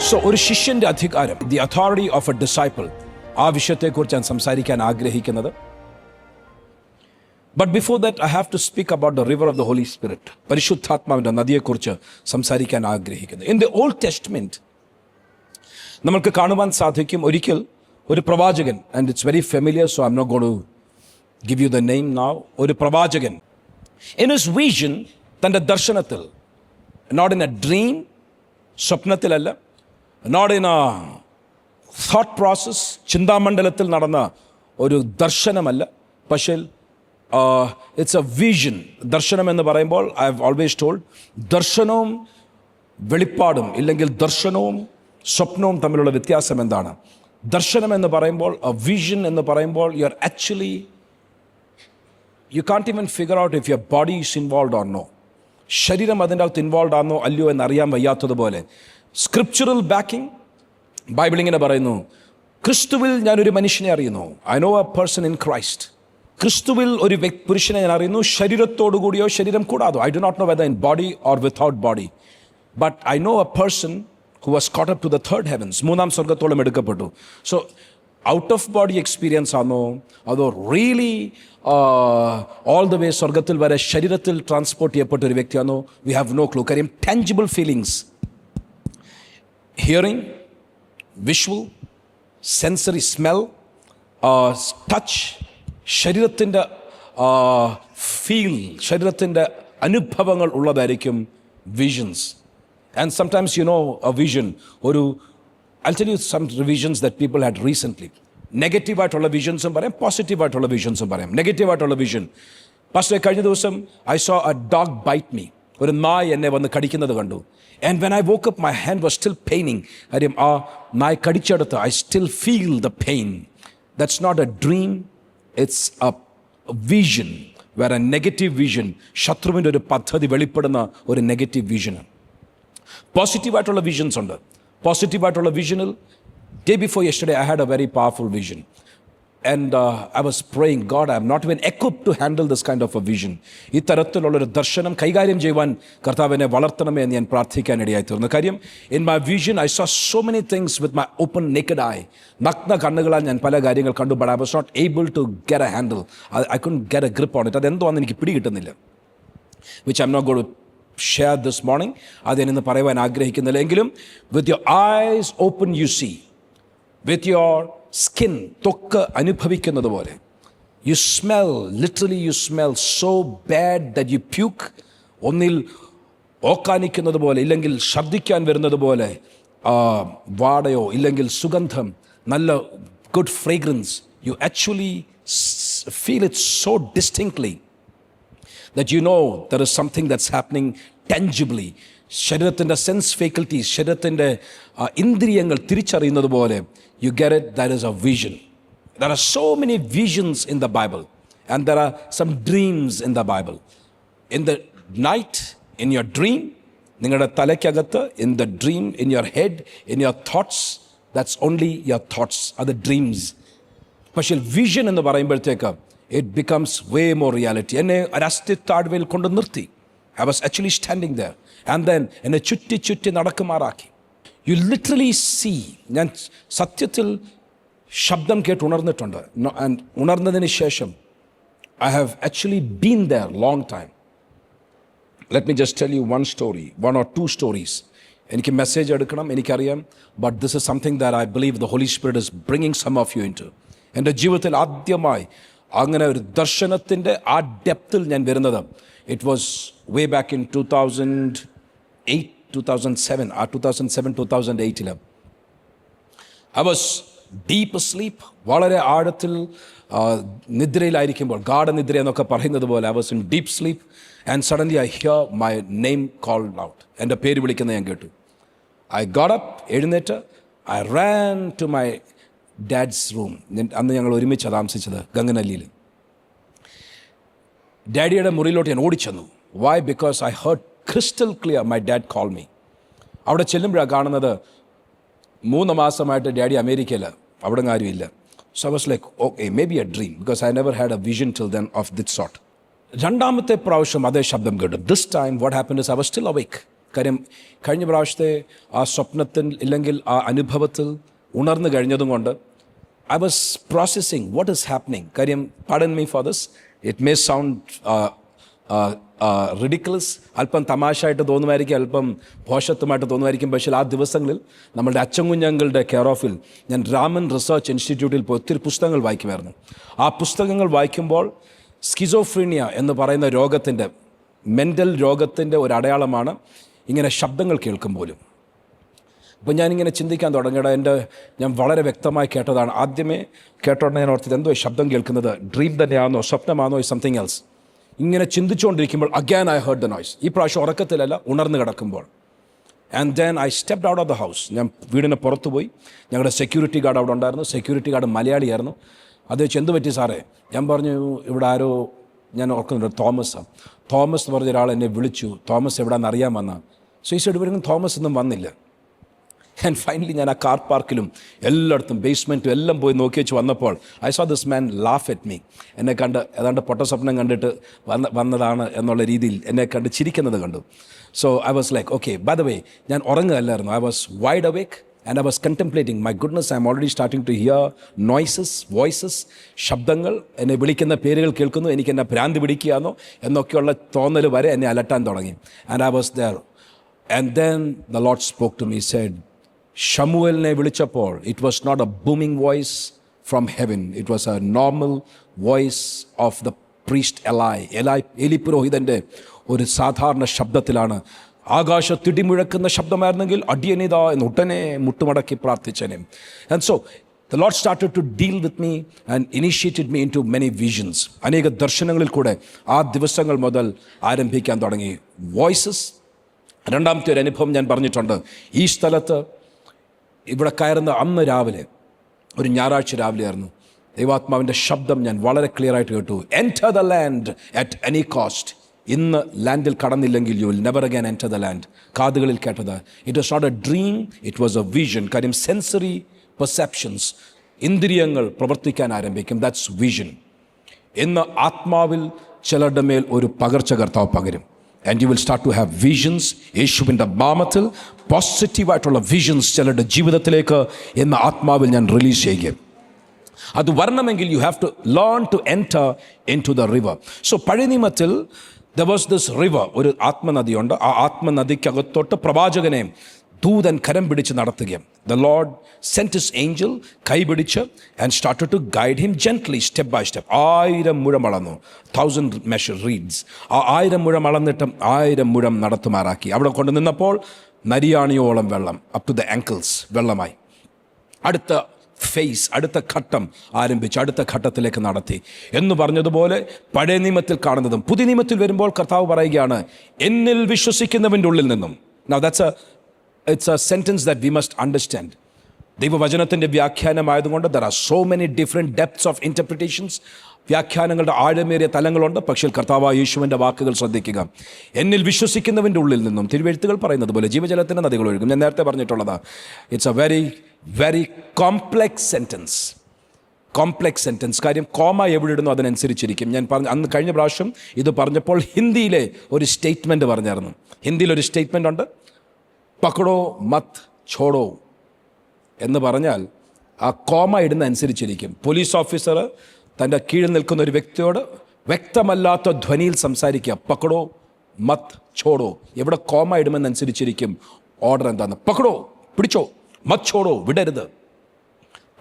So ഒരു ശിഷ്യന്റെ അധികാരം, the authority of a disciple, ആ വിഷയത്തെക്കുറിച്ച് ഞാൻ സംസാരിക്കാൻ ആഗ്രഹിക്കുന്നത്. But before that I have to speak about the river of the holy spirit, പരിശുദ്ധാത്മാവിൻ്റെ നദിയെക്കുറിച്ച് സംസാരിക്കാൻ ആഗ്രഹിക്കുന്നത്. ഇൻ ദി ഓൾഡ് ടെസ്റ്റ്മെന്റ് നമുക്ക് കാണുവാൻ സാധിക്കും, ഒരിക്കൽ ഒരു പ്രവാചകൻ, and it's very familiar, so I M not going to give you the name now. ഒരു പ്രവാചകൻ ഇൻ ഹിസ് വിഷൻ, തൻ്റെ ദർശനത്തിൽ, നോട്ട് ഇൻ എ ഡ്രീം, സ്വപ്നത്തിലല്ല, not in a thought process, ചിന്താമണ്ഡലത്തിൽ നടന്ന ഒരു ദർശനമല്ല, പക്ഷേ ഇറ്റ്സ് എ വിഷൻ. ദർശനം എന്ന് പറയുമ്പോൾ ഐ ഹവ് ഓൾവേസ് ടോൾഡ്, ദർശനവും വെളിപ്പാടും ഇല്ലെങ്കിൽ ദർശനവും സ്വപ്നവും തമ്മിലുള്ള വ്യത്യാസം എന്താണ്? ദർശനം എന്ന് പറയുമ്പോൾ, എ വിഷൻ എന്ന് പറയുമ്പോൾ, you are actually, you can't even figure out if your body is involve or no. ശരീരം അതിൻ്റെ അകത്ത് ഇൻവോൾവ് ആണോ അല്ലയോ എന്നറിയാൻ വയ്യാത്തതുപോലെ സ്ക്രിപ്ചറൽ ബാക്കിംഗ്. ബൈബിൾ ഇങ്ങനെ പറയുന്നു, ക്രിസ്തുവിൽ ഞാനൊരു മനുഷ്യനെ അറിയുന്നു, I know a person in Christ. ക്രിസ്തുവിൽ ഒരു പുരുഷനെ ഞാൻ അറിയുന്നു, ശരീരത്തോടു കൂടിയോ ശരീരം കൂടാതോ. I do not know whether in body or without body, but I know a person who was caught up to the third heavens, മൂന്നാം സ്വർഗത്തോളം എടുക്കപ്പെട്ടു. So out of body experience ആണോ അതോ റിയലി ഓൾ ദ വേ സ്വർഗത്തിൽ വരെ ശരീരത്തിൽ transport ചെയ്യപ്പെട്ട ഒരു വ്യക്തിയാണോ? We have no clue. കാര്യം tangible feelings, hearing, visual, sensory, smell, touch, ശരീരത്തിൻ്റെ ഫീൽ, ശരീരത്തിൻ്റെ അനുഭവങ്ങൾ ഉള്ളതായിരിക്കും visions. And sometimes, you know, a vision, I'll tell you some visions that people had recently. Negative ആയിട്ടുള്ള വിഷൻസും പറയാം, പോസിറ്റീവ് ആയിട്ടുള്ള വിഷൻസും പറയാം. നെഗറ്റീവ് ആയിട്ടുള്ള വിഷൻ, പാസ്റ്റർ, കഴിഞ്ഞ ദിവസം I saw a dog bite me. ഒരു നായ എന്നെ വന്ന് കടിക്കുന്നത് കണ്ടു. And when I woke up, my hand was still paining. കാര്യം ആ നായ കടിച്ചെടുത്ത് I still feel the pain. That's not a dream, it's a vision, where a negative vision, ശത്രുവിൻ്റെ ഒരു പദ്ധതി വെളിപ്പെടുന്ന ഒരു നെഗറ്റീവ് വിഷനാണ്. പോസിറ്റീവായിട്ടുള്ള വിഷൻസ് ഉണ്ട്. പോസിറ്റീവായിട്ടുള്ള വിഷനിൽ, day before yesterday I had a very powerful vision, and I was praying, God, I am not even equipped to handle this kind of a vision. ഇത്തരത്തിലുള്ളൊരു ദർശനം കൈകാര്യം ചെയ്യുവാൻ കർത്താവിനെ വളർത്തണമേ എന്ന് ഞാൻ പ്രാർത്ഥിക്കാനിടയായി തീർന്നു. കാര്യം in my vision I saw so many things with my open naked eye. നഗ്ന കണ്ണുകളാൽ ഞാൻ പല കാര്യങ്ങൾ കണ്ടു, but I was not able to get a handle. I couldn't get a grip on it. അതെന്തോന്ന് എനിക്ക് പിടികിട്ടുന്നില്ല, which I M not going to share this morning. അതിനെന്ന് പറയുവാൻ ആഗ്രഹിക്കുന്നില്ല. എങ്കിലും with your eyes open you see, with your skin, ത്വക്ക് അനുഭവിക്കുന്നത് പോലെ, you smell, literally U smell so bad that you puke. ഒന്നിൽ ഓക്കാനിക്കുന്നത് പോലെ, ഇല്ലെങ്കിൽ ഛർദ്ദിക്കാൻ വരുന്നത് പോലെ വാടയോ ഇല്ലെങ്കിൽ സുഗന്ധം, നല്ല good fragrance, you actually feel it so distinctly that you know there is something that's happening tangibly. ശരീരത്തിൻ്റെ സെൻസ് ഫേക്കൽറ്റീസ്, ശരീരത്തിൻ്റെ ഇന്ദ്രിയങ്ങൾ തിരിച്ചറിയുന്നത് പോലെ, you get it, that is a vision. There are so many visions in the Bible, and there are some dreams in the Bible. In the night, in your dream, നിങ്ങളുടെ തലയ്ക്കകത്ത്, in the dream, in your head, in your thoughts, that's only your thoughts are the dreams. പക്ഷേ vision എന്ന് പറയുമ്പോഴത്തേക്ക് it becomes way more reality. എന്നെ ഒരസ്ഥിത്താഴ്വയിൽ കൊണ്ട് നിർത്തി. I was actually standing there, and then എന്നെ ചുറ്റി ചുറ്റി നടക്കുമാറാക്കി. You literally see, ഞാൻ സത്യത്തിൽ ശബ്ദം കേട്ട് ഉണർന്നിട്ടുണ്ട്. And ഉണർന്നതിന് ശേഷം I have actually been there long time. Let me just tell you one story, one or two stories. എനിക്ക് മെസ്സേജ് എടുക്കണം, എനിക്കറിയാം, but this is something that I believe the Holy Spirit is bringing some of you into. എൻ്റെ ജീവിതത്തിൽ ആദ്യമായി അങ്ങനെ ഒരു ദർശനത്തിൻ്റെ ആ ഡെപ്തിൽ ഞാൻ വരുന്നത്, it was way back in 2008, 2007, 2008 I was deep sleep, വളരെ ആഴത്തിൽ നിദ്രയിലായിരിക്കുമ്പോൾ, ഗാഠനിദ്ര എന്നൊക്കെ പറയുന്നത് പോലെ, I was in deep sleep, and suddenly I hear my name called out. എൻ്റെ പേര് വിളിക്കുന്നത് ഞാൻ കേട്ടു. ഐ ഗോട്ട് അപ്പ്, എഴുന്നേറ്റ്, I ran to my dad's room. അന്ന് ഞങ്ങൾ ഒരുമിച്ച് താമസിച്ചത് ഗംഗനല്ലിയിൽ. ഡാഡിയുടെ മുറിയിലോട്ട് ഞാൻ ഓടിച്ചെന്നു. Why? Because I heard crystal clear my dad call me. അവിടെ ചെല്ലുമ്പോഴാണ് കാണുന്നത്, 3 മാസമായിട്ട് ഡാഡി അമേരിക്കയിൽ, അവിടെ ആരുമില്ല. So I was like, okay, may be A dream, because I never had A vision till then of this sort. രണ്ടാമത്തെ പ്രാവശ്യം അതേ ശബ്ദം കേട്ടു. This time what happened is I was still അവേക്ക്. കാര്യം കഴിഞ്ഞ പ്രാവശ്യത്തെ ആ സ്വപ്നത്തിൽ ഇല്ലെങ്കിൽ ആ അനുഭവത്തിൽ ഉണർന്നു കഴിഞ്ഞതും കൊണ്ട് I was processing what is happening. കാര്യം pardon me for this, it may sound ridiculous, അല്പം തമാശയായിട്ട് തോന്നുമായിരിക്കും, അല്പം ഭോഷത്വമായിട്ട് തോന്നുമായിരിക്കും. പക്ഷേ ആ ദിവസങ്ങളിൽ നമ്മളുടെ അച്ചൻകുഞ്ഞങ്ങളുടെ കെയർ ഓഫിൽ ഞാൻ രാമൻ റിസർച്ച് ഇൻസ്റ്റിറ്റ്യൂട്ടിൽ പോയി ഒത്തിരി പുസ്തകങ്ങൾ വായിക്കുമായിരുന്നു. ആ പുസ്തകങ്ങൾ വായിക്കുമ്പോൾ സ്കിസോഫ്രീനിയ എന്ന് പറയുന്ന രോഗത്തിൻ്റെ, മെൻ്റൽ രോഗത്തിൻ്റെ ഒരു അടയാളമാണ് ഇങ്ങനെ ശബ്ദങ്ങൾ കേൾക്കും പോലും. അപ്പോൾ ഞാനിങ്ങനെ ചിന്തിക്കാൻ തുടങ്ങിയത് ഞാൻ വളരെ വ്യക്തമായി കേട്ടതാണ്. ആദ്യമേ കേട്ടോടെ ഞാൻ ഓർത്തത് എന്തോ ശബ്ദം കേൾക്കുന്നത് ഡ്രീം തന്നെയാണോ, സ്വപ്നമാണോ, സംതിങ് എൽസ്. ഇങ്ങനെ ചിന്തിച്ചുകൊണ്ടിരിക്കുമ്പോൾ again I heard the noise. ഈ പ്രാവശ്യം ഉറക്കത്തിലല്ല, ഉണർന്ന് കിടക്കുമ്പോൾ. And then I stepped out of the house. ഞാൻ വീടിന് പുറത്ത് പോയി. ഞങ്ങളുടെ സെക്യൂരിറ്റി ഗാർഡ് അവിടെ ഉണ്ടായിരുന്നു. സെക്യൂരിറ്റി ഗാർഡ് മലയാളിയായിരുന്നു. അത് വെച്ച് എന്ത് പറ്റി സാറേ? ഞാൻ പറഞ്ഞു ഇവിടെ ആരോ, ഞാൻ ഓർക്കുന്നുണ്ട്, തോമസ് എന്ന് പറഞ്ഞ ഒരാൾ എന്നെ വിളിച്ചു. തോമസ് എവിടെയാണെന്ന് അറിയാമെന്നാണ്. സോ ഈ സൈഡ് വരും തോമസ് ഒന്നും വന്നില്ല. ആൻഡ് ഫൈനലി ഞാൻ ആ കാർ പാർക്കിലും എല്ലായിടത്തും ബേസ്മെൻറ്റും എല്ലാം പോയി നോക്കി വെച്ച് വന്നപ്പോൾ I so this man laugh at me. എന്നെ കണ്ട് ഏതാണ്ട് പൊട്ടസ്വപ്നം കണ്ടിട്ട് വന്നതാണ് എന്നുള്ള രീതിയിൽ എന്നെ കണ്ട് ചിരിക്കുന്നത് കണ്ടു. So I was like okay. By the way, ഞാൻ ഉറങ്ങുകയല്ലായിരുന്നു. I was wide awake and I was contemplating my goodness. I am already starting to hear noises, voices, ശബ്ദങ്ങൾ. എന്നെ വിളിക്കുന്ന പേരുകൾ കേൾക്കുന്നു. എനിക്ക് എന്നെ ഭ്രാന്തി പിടിക്കുകയാണോ എന്നൊക്കെയുള്ള തോന്നൽ വരെ എന്നെ അലട്ടാൻ തുടങ്ങി. And I was there. And then the Lord spoke to me, said, ഷമുവേലിനെ വിളിച്ചപ്പോൾ it was not a booming voice from heaven, it was a normal voice of the priest Eli പുരോഹിതൻ്റെ ഒരു സാധാരണ ശബ്ദത്തിലാണ്. ആകാശത്തിടിമുഴക്കുന്ന ശബ്ദമായിരുന്നെങ്കിൽ അടിയനിതാ എന്ന് ഉടനെ മുട്ടുമടക്കി പ്രാർത്ഥിച്ചേനെ. And so the Lord started to deal with me and initiated me into many visions. അനേക ദർശനങ്ങളിൽ കൂടെ ആ ദിവസങ്ങൾ മുതൽ ആരംഭിക്കാൻ തുടങ്ങി. വോയിസസ്. രണ്ടാമത്തെ ഒരു അനുഭവം ഞാൻ പറഞ്ഞിട്ടുണ്ട്. ഈ സ്ഥലത്ത് ഇവിടെ കയറുന്ന അന്ന് രാവിലെ, ഒരു ഞായറാഴ്ച രാവിലെ ആയിരുന്നു, ദൈവാത്മാവിൻ്റെ ശബ്ദം ഞാൻ വളരെ ക്ലിയർ ആയിട്ട് കേട്ടു. Enter the land at any cost. ഇന്ന് ലാൻഡിൽ കടന്നില്ലെങ്കിൽ you will never again enter the land. കാതുകളിൽ കേട്ടത്. It was not a dream, it was a vision. കാര്യം സെൻസറി പെർസെപ്ഷൻസ്, ഇന്ദ്രിയങ്ങൾ പ്രവർത്തിക്കാൻ ആരംഭിക്കും. That's vision. ഇന്ന് ആത്മാവിൽ ചിലരുടെ മേൽ ഒരു പകർച്ച കർത്താവ് പകരും. And you will start to have visions. യേശുവിൻ്റെ നാമത്തിൽ പോസിറ്റീവായിട്ടുള്ള വിഷൻസ് ചിലരുടെ ജീവിതത്തിലേക്ക് ഇന്ന് ആത്മാവിൽ ഞാൻ റിലീസ് ചെയ്യുക. അത് വരണമെങ്കിൽ you have to learn to enter in to the river. So പഴയ നിയമത്തിൽ there was this river, ഒരു ആത്മനദിയുണ്ട്. ആ ആത്മനദിക്കകത്തോട്ട് പ്രവാചകനെ ദൂതൻ കരം പിടിച്ച് നടത്തുകയും the Lord sent his angel, കൈപിടിച്ച് and started to guide him gently step by step. 1000 മുഴം അളന്നു, 1000 measure reeds. ആ 1000 മുഴം അളന്നിട്ടും 1000 മുഴം നടത്തുമാറാക്കി. അവിടെ കൊണ്ട് നിന്നപ്പോൾ നരിയാണിയോളം വെള്ളം, up to the ankles വെള്ളമായി. അടുത്ത ഫേസ്, അടുത്ത ഘട്ടം ആരംഭിച്ച് അടുത്ത ഘട്ടത്തിലേക്ക് നടത്തി എന്ന് പറഞ്ഞതുപോലെ പഴയ നിയമത്തിൽ കാണുന്നതും പുതിയ നിയമത്തിൽ വരുമ്പോൾ കർത്താവ് പറയുകയാണ്, എന്നിൽ വിശ്വസിക്കുന്നവൻ്റെ ഉള്ളിൽ നിന്നും. Now it's a sentence that we must understand. ദൈവവചനത്തിൻ്റെ വ്യാഖ്യാനമായതുകൊണ്ട് there are so many different depths of interpretations. വ്യാഖ്യാനങ്ങളുടെ ആഴമേറിയ തലങ്ങളുണ്ട്. പക്ഷേ കർത്താവായ യേശുവിൻ്റെ വാക്കുകൾ ശ്രദ്ധിക്കുക. എന്നിൽ വിശ്വസിക്കുന്നവൻ്റെ ഉള്ളിൽ നിന്നും, തിരുവെഴുത്തുകൾ പറയുന്നത് പോലെ, ജീവജലത്തിൻ്റെ നദികൾ ഒഴുകും. ഞാൻ നേരത്തെ പറഞ്ഞിട്ടുള്ളതാ. It's a very very complex sentence. കാര്യം കോമ എവിടെ ഇടുന്നു അതിനനുസരിച്ചിരിക്കും. ഞാൻ അന്ന് കഴിഞ്ഞ പ്രാവശ്യം ഇത് പറഞ്ഞപ്പോൾ ഹിന്ദിയിലെ ഒരു സ്റ്റേറ്റ്മെൻറ്റ് പറഞ്ഞായിരുന്നു. ഹിന്ദിയിലൊരു സ്റ്റേറ്റ്മെൻ്റ് ഉണ്ട്, പക്കടോ മത് ഛോടോ എന്ന് പറഞ്ഞാൽ ആ കോമ ഇടുന്ന അനുസരിച്ചിരിക്കും. പോലീസ് ഓഫീസർ തൻ്റെ കീഴിൽ നിൽക്കുന്ന ഒരു വ്യക്തിയോട് വ്യക്തമല്ലാത്ത ധ്വനിയിൽ സംസാരിക്കുക, പക്കടോ മത് ഛോടോ. എവിടെ കോമ ഇടുമെന്നനുസരിച്ചിരിക്കും ഓർഡർ എന്താണ്. പക്കടോ പിടിച്ചോ, മത് ഛോടോ വിടരുത്,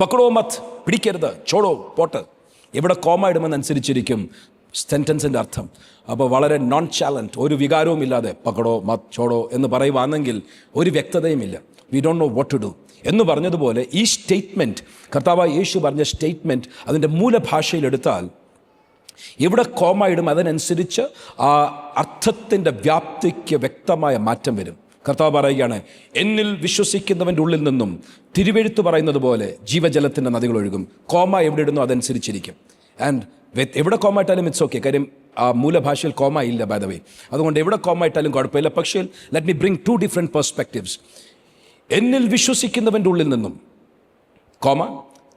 പക്കടോ മത് പിടിക്കരുത്, ഛോടോ പോട്ട്. എവിടെ കോമ ഇടുമെന്നനുസരിച്ചിരിക്കും സെൻറ്റൻസിൻ്റെ അർത്ഥം. അപ്പോൾ വളരെ നോൺ ചാലന്റ്, ഒരു വികാരവും ഇല്ലാതെ പക്കടോ മത് ഛോടോ എന്ന് പറയുവാണെങ്കിൽ ഒരു വ്യക്തതയുമില്ല. We don't know what to do എന്ന് പറഞ്ഞതുപോലെ ഈ സ്റ്റേറ്റ്മെൻറ്റ്, കർത്താവായ യേശു പറഞ്ഞ സ്റ്റേറ്റ്മെൻറ്റ്, അതിൻ്റെ മൂലഭാഷയിലെടുത്താൽ എവിടെ കോമ ഇടും അതിനനുസരിച്ച് ആ അർത്ഥത്തിൻ്റെ വ്യാപ്തിക്ക് വ്യക്തമായ മാറ്റം വരും. കർത്താവ് പറയുകയാണ്, എന്നിൽ വിശ്വസിക്കുന്നവൻ്റെ ഉള്ളിൽ നിന്നും, തിരുവെഴുത്ത് പറയുന്നത് പോലെ, ജീവജലത്തിൻ്റെ നദികൾ ഒഴുകും. കോമ എവിടെ ഇടുന്നു അതനുസരിച്ചിരിക്കും. ആൻഡ് എവിടെ കോമ ഇട്ടാലും ഇറ്റ്സ് ഓക്കെ. കാര്യം ആ മൂലഭാഷയിൽ കോമ ഇല്ല ബൈ ദ വേ. അതുകൊണ്ട് എവിടെ കോമ ഇട്ടാലും കുഴപ്പമില്ല. പക്ഷേ let me bring 2 different perspectives. എന്നിൽ വിശ്വസിക്കുന്നവൻ്റെ ഉള്ളിൽ നിന്നും, കോമ,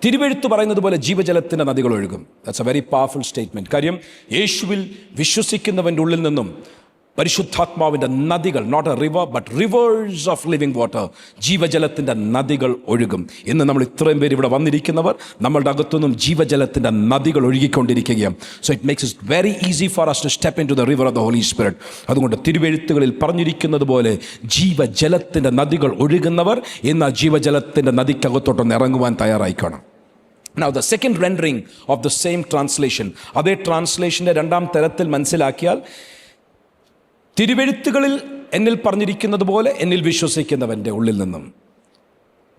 തിരുവെഴുത്ത് പറയുന്നത് പോലെ ജീവജലത്തിൻ്റെ നദികൾ ഒഴുകും. That's a very powerful statement. കാര്യം യേശുവിൽ വിശ്വസിക്കുന്നവൻ്റെ ഉള്ളിൽ നിന്നും പരിശുദ്ധാത്മാവിൻ്റെ നദികൾ, not a river but rivers of living water, ജീവജലത്തിൻ്റെ നദികൾ ഒഴുകും. ഇന്ന് നമ്മൾ ഇത്രയും പേര് ഇവിടെ വന്നിരിക്കുന്നവർ, നമ്മളുടെ അകത്തുനിന്നും ജീവജലത്തിൻ്റെ നദികൾ ഒഴുകിക്കൊണ്ടിരിക്കുകയാണ്. So it makes it very easy for us to step in to the river of the holy Spirit. അതുകൊണ്ട് തിരുവെഴുത്തുകളിൽ പറഞ്ഞിരിക്കുന്നത് പോലെ ജീവജലത്തിൻ്റെ നദികൾ ഒഴുകുന്നവർ ഇന്ന് ആ ജീവജലത്തിൻ്റെ നദിക്കകത്തോട്ടൊന്ന് ഇറങ്ങുവാൻ തയ്യാറായിക്കണം. Now the second rendering of the same translation, അതേ ട്രാൻസ്ലേഷൻ്റെ രണ്ടാം തരത്തിൽ മനസ്സിലാക്കിയാൽ, തിരുവെഴുത്തുകളിൽ എന്നിൽ പറഞ്ഞിരിക്കുന്നത് പോലെ എന്നിൽ വിശ്വസിക്കുന്നവൻ്റെ ഉള്ളിൽ നിന്നും,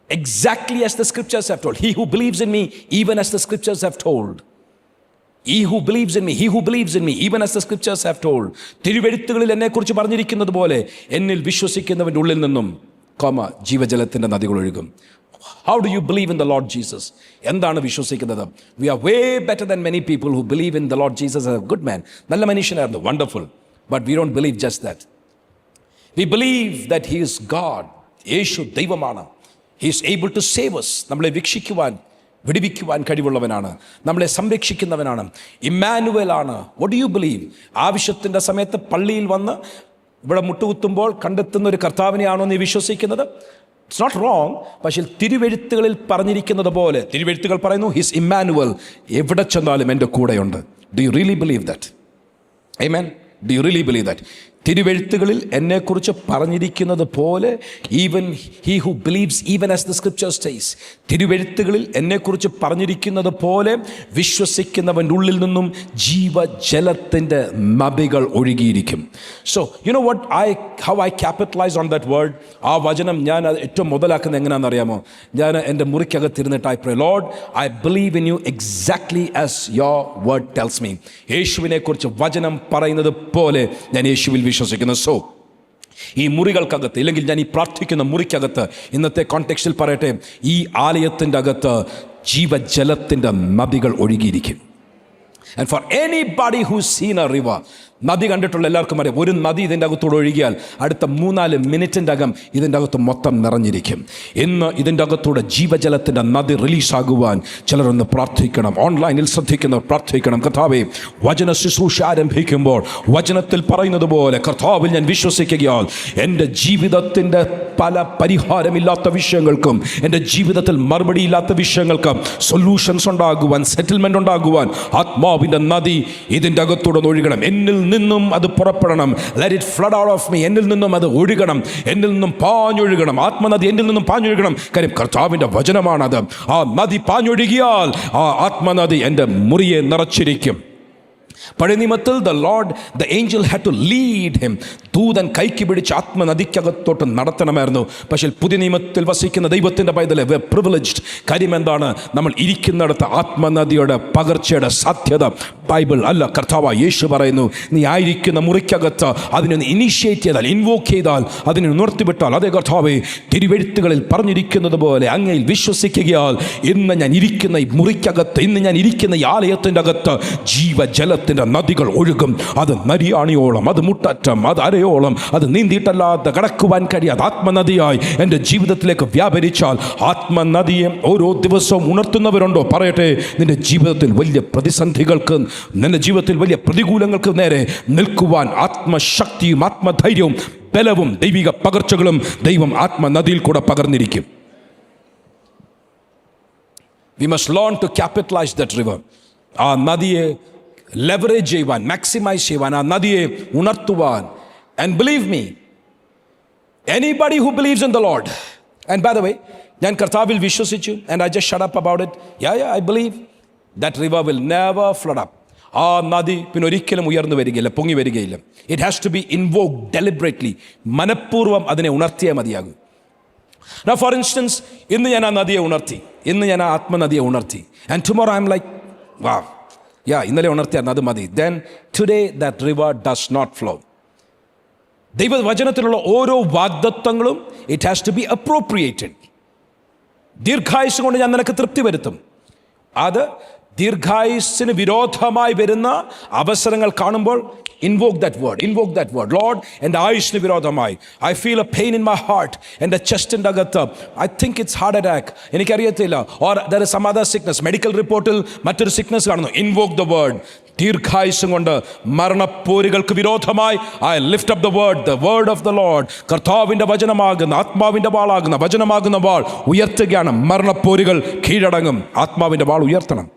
exactly as the scriptures have told, he who believes in me even as the scriptures have told, he who believes in me, he who believes in me even as the scriptures have told, തിരുവെഴുത്തുകളിൽ എന്നെക്കുറിച്ച് പറഞ്ഞിരിക്കുന്നത് പോലെ എന്നിൽ വിശ്വസിക്കുന്നവൻ്റെ ഉള്ളിൽ നിന്നും ജീവജലത്തിൻ്റെ നദികൾ ഒഴുകും. How do you believe in the Lord Jesus? എന്താണ് വിശ്വസിക്കുന്നത്? We are way better than many people who believe in the Lord Jesus as a good man. നല്ല മനുഷ്യനായിരുന്നു, wonderful. But we don't believe just that. We believe that he is God. യേശു ദൈവമാണ്. He is able to save us. നമ്മളെ രക്ഷിക്കുവാൻ, വിടുവിക്കുവാൻ കഴിവുള്ളവനാണ്, നമ്മളെ സംരക്ഷിക്കുന്നവനാണ്, Emmanuel ആണ്. What do you believe? ആവശ്യത്തിൻ്റെ സമയത്ത് പള്ളിയിൽ വന്ന് ഇവിടെ മുട്ടുകുത്തുമ്പോൾ കണ്ടെത്തുന്ന ഒരു കർത്താവിനെയാണോ നീ വിശ്വസിക്കുന്നത്? It's not wrong. പക്ഷേ തിരുവെഴുത്തുകളിൽ പറഞ്ഞിരിക്കുന്നത് പോലെ, തിരുവെഴുത്തുകൾ പറയുന്നു ഹിസ് ഇമ്മാനുവൽ, എവിടെ ചെന്നാലും എൻ്റെ കൂടെയുണ്ട്. Do you really believe that? Amen. Do you really believe that? തിരുവെഴുത്തുകളിൽ എന്നെക്കുറിച്ച് പറഞ്ഞിരിക്കുന്നത് പോലെ, even he who believes even as the scripture says, തിരുവെഴുത്തുകളിൽ എന്നെക്കുറിച്ച് പറഞ്ഞിരിക്കുന്നത് പോലെ വിശ്വസിക്കുന്നവൻ്റെ ഉള്ളിൽ നിന്നും ജീവജലത്തിൻ്റെ നദികൾ ഒഴുകിയിരിക്കും. So you know what how I capitalize on that word? ആ വചനം ഞാൻ ഏറ്റവും മുതലാക്കുന്നത് എങ്ങനെയാണെന്ന് അറിയാമോ? ഞാൻ എൻ്റെ മുറിക്കകത്തിരുന്നിട്ട് I pray, Lord I believe in you exactly as your word tells me. യേശുവിനെക്കുറിച്ച് വചനം പറയുന്നത് പോലെ ഞാൻ യേശുവിൽ വിശ്വസിക്കുന്നു. സോ ഈ മുറികൾക്കകത്ത്, ഇല്ലെങ്കിൽ ഞാൻ ഈ പ്രാർത്ഥിക്കുന്ന മുറിക്കകത്ത്, ഇന്നത്തെ കോണ്ടെക്സ്റ്റിൽ പറയട്ടെ, ഈ ആലയത്തിൻ്റെ അകത്ത് ജീവജലത്തിൻ്റെ നദികൾ ഒഴുകിയിരിക്കും. And for anybody who's seen a river, നദി കണ്ടിട്ടുള്ള എല്ലാവർക്കും അറിയാം, ഒരു നദി ഇതിൻ്റെ അകത്തൂടെ ഒഴുകിയാൽ അടുത്ത 3-4 മിനിറ്റിൻ്റെ അകം ഇതിൻ്റെ അകത്ത് മൊത്തം നിറഞ്ഞിരിക്കും. ഇന്ന് ഇതിൻ്റെ അകത്തൂടെ ജീവജലത്തിൻ്റെ നദി റിലീസാകുവാൻ ചിലരൊന്ന് പ്രാർത്ഥിക്കണം. ഓൺലൈനിൽ ശ്രദ്ധിക്കുന്നവർ പ്രാർത്ഥിക്കണം. കർത്താവേ, വചന ശുശ്രൂഷ ആരംഭിക്കുമ്പോൾ വചനത്തിൽ പറയുന്നത് പോലെ കർത്താവിൽ ഞാൻ വിശ്വസിക്കുകയാൽ എൻ്റെ ജീവിതത്തിൻ്റെ പല പരിഹാരമില്ലാത്ത വിഷയങ്ങൾക്കും, എൻ്റെ ജീവിതത്തിൽ മറുപടിയില്ലാത്ത വിഷയങ്ങൾക്ക് സൊല്യൂഷൻസ് ഉണ്ടാകുവാൻ, സെറ്റിൽമെൻ്റ് ഉണ്ടാകുവാൻ ആത്മാവിൻ്റെ നദി ഇതിൻ്റെ അകത്തൂടെ ഒഴുകണം. എന്നിൽ നിന്നും അത് പുറപ്പെടണം. Let it flood out of me. എന്നിൽ നിന്നും അത് ഒഴുകണം, എന്നിൽ നിന്നും പാഞ്ഞൊഴുകണം. ആത്മനദി എന്നിൽ നിന്നും പാഞ്ഞൊഴുകണം. കാര്യം കർത്താവിൻ്റെ വചനമാണത്. ആ നദി പാഞ്ഞൊഴുകിയാൽ ആ ആത്മനദി എൻ്റെ മുറിയെ നിറച്ചിരിക്കും. പഴയ നിയമത്തിൽ the angel had to lead him. ദൂതൻ കൈക്ക് പിടിച്ച് ആത്മനദിക്കകത്തോട്ട് നടത്തണമായിരുന്നു. പക്ഷേ പുതിയ നിയമത്തിൽ വസിക്കുന്ന ദൈവത്തിൻ്റെ പൈതലെ, we are privileged. കാര്യം എന്താണ്? നമ്മൾ ഇരിക്കുന്നിടത്ത് ആത്മനദിയുടെ പകർച്ചയുടെ സാധ്യത ബൈബിൾ അല്ല, കർത്താവ് യേശു പറയുന്നു, നീ ആയിരിക്കുന്ന മുറിക്കകത്ത് അതിനൊന്ന് ഇനിഷ്യേറ്റ് ചെയ്താൽ, ഇൻവോക്ക് ചെയ്താൽ, അതിനെ ഉണർത്തിവിട്ടാൽ, അതേ കർത്താവേ, തിരുവെഴുത്തുകളിൽ പറഞ്ഞിരിക്കുന്നത് പോലെ അങ്ങയിൽ വിശ്വസിക്കുകയാൽ ഇന്ന് ഞാൻ ഇരിക്കുന്ന ഈ മുറിക്കകത്ത്, ഇന്ന് ഞാൻ ഇരിക്കുന്ന ഈ ആലയത്തിൻ്റെ അകത്ത് ജീവജലത്തിൻ്റെ നദികൾ ഒഴുകും. അത് നരിയാണിയോളം, അത് മുട്ടറ്റം, അത് അരയോളം, അത് നീന്തിയിട്ടല്ലാതെ കടക്കുവാൻ കഴിയാതെ ആത്മനദിയായി എൻ്റെ ജീവിതത്തിലേക്ക് വ്യാപരിച്ചാൽ, ആത്മനദിയെ ഓരോ ദിവസവും ഉണർത്തുന്നവരുണ്ടോ? പറയട്ടെ, നിന്റെ ജീവിതത്തിൽ വലിയ പ്രതിസന്ധികൾക്ക്, നിന്റെ ജീവിതത്തിൽ വലിയ പ്രതികൂലങ്ങൾക്ക് നേരെ നിൽക്കുവാൻ ആത്മശക്തിയും ആത്മധൈര്യവും ബലവും ദൈവിക പകർച്ചകളും ദൈവം ആത്മനദിയിൽ കൂടെ പകർന്നിരിക്കും. We must learn to capitalize that river. ആ നദിയെ ലെവറേജ് ചെയ്യുവാൻ, മാക്സിമൈസ് ചെയ്യുവാൻ, ആ നദിയെ ഉണർത്തുവാൻ. And believe me, anybody who believes in the Lord, and by the way, ഞാൻ കർത്താവിൽ വിശ്വസിച്ചു, and I just shut up about it. Yeah, I believe that river will never flood up. ആ നദി പിന്നെ ഒരിക്കലും ഉയർന്നു വരികയില്ല, പൊങ്ങി വരികയില്ല. It has to be invoked deliberately. മനഃപൂർവ്വം അതിനെ ഉണർത്തിയേ മതിയാകും. Now for instance, ഇന്ന് ഞാൻ ആ നദിയെ ഉണർത്തി, ഇന്ന് ഞാൻ ആ ആത്മനദിയെ ഉണർത്തി. And tomorrow I'm like, wow, yeah, ഇന്നലെ ഉണർത്തിയായിരുന്നു, അത് മതി. Then today that river does not flow. ദൈവവചനത്തിലുള്ള ഓരോ വാഗ്ദത്തങ്ങളും it has to be appropriated. ദീർഘായുസ് കൊണ്ട് ഞാൻ നിനക്ക് തൃപ്തി വരുത്തും. അത് ദീർഘായുസിന് വിരോധമായി വരുന്ന അവസരങ്ങൾ കാണുമ്പോൾ ഇൻവോക്ക് ദാറ്റ് വേർഡ്. ലോർഡ്, എൻ്റെ ആയുഷിന് വിരോധമായി I feel a pain in my heart, എൻ്റെ ചെസ്റ്റിൻ്റെ അകത്ത് I think it's heart attack, എനിക്കറിയത്തില്ല, or there is some other sickness, medical റിപ്പോർട്ടിൽ മറ്റൊരു സിക്നസ് കാണുന്നു. Invoke the word. ദീർഘായുസ്സും കൊണ്ട് മരണപ്പോരുകൾക്ക് വിരോധമായി I lift up the word of the Lord. കർത്താവിൻ്റെ വചനമാകുന്ന, ആത്മാവിൻ്റെ വാളാകുന്ന, വചനമാകുന്ന വാൾ ഉയർത്തുകയാണ്. മരണപ്പോരുകൾ കീഴടങ്ങും. ആത്മാവിൻ്റെ വാൾ ഉയർത്തണം.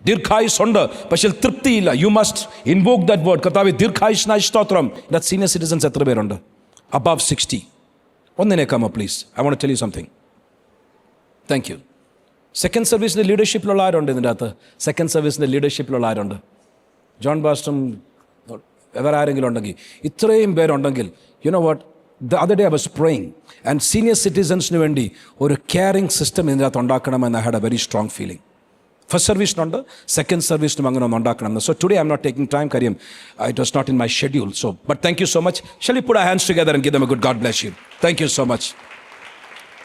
ദീർഘായുസ്സുണ്ട്, പക്ഷേ തൃപ്തിയില്ല. You must invoke that word. കർത്താവ് ദീർഘായുസ്സിനായി സ്തോത്രം. ദാറ്റ് സീനിയർ സിറ്റിസൺസ് എത്ര പേരുണ്ട്? അബവ് 60. ഒന്നിനേക്കാമോ please? I want to tell you something. Thank you. Second സർവീസിൻ്റെ ലീഡർഷിപ്പിലുള്ള ആരുണ്ട് ഇതിൻ്റെ അകത്ത്? സെക്കൻഡ് സർവീസിൻ്റെ ലീഡർഷിപ്പിലുള്ള ആരുണ്ട്? ജോൺ ബാസ്റ്ററും വേറെ ആരെങ്കിലും ഉണ്ടെങ്കിൽ, ഇത്രയും പേരുണ്ടെങ്കിൽ, you know what, the other day I was praying and senior സിറ്റിസൺസിന് വേണ്ടി ഒരു കെയറിങ് സിസ്റ്റം ഇതിൻ്റെ അകത്ത് ഉണ്ടാക്കണമെന്ന് I had a very strong feeling. First സർവീസിനുണ്ട്, സെക്കൻഡ് സർവീസിനും അങ്ങനെ ഒന്ന് ഉണ്ടാക്കണം. So today I M not taking time, കാര്യം it was not in my schedule. So but thank you so much. Shall we put our hands together and give them a good God bless you. Thank you so much.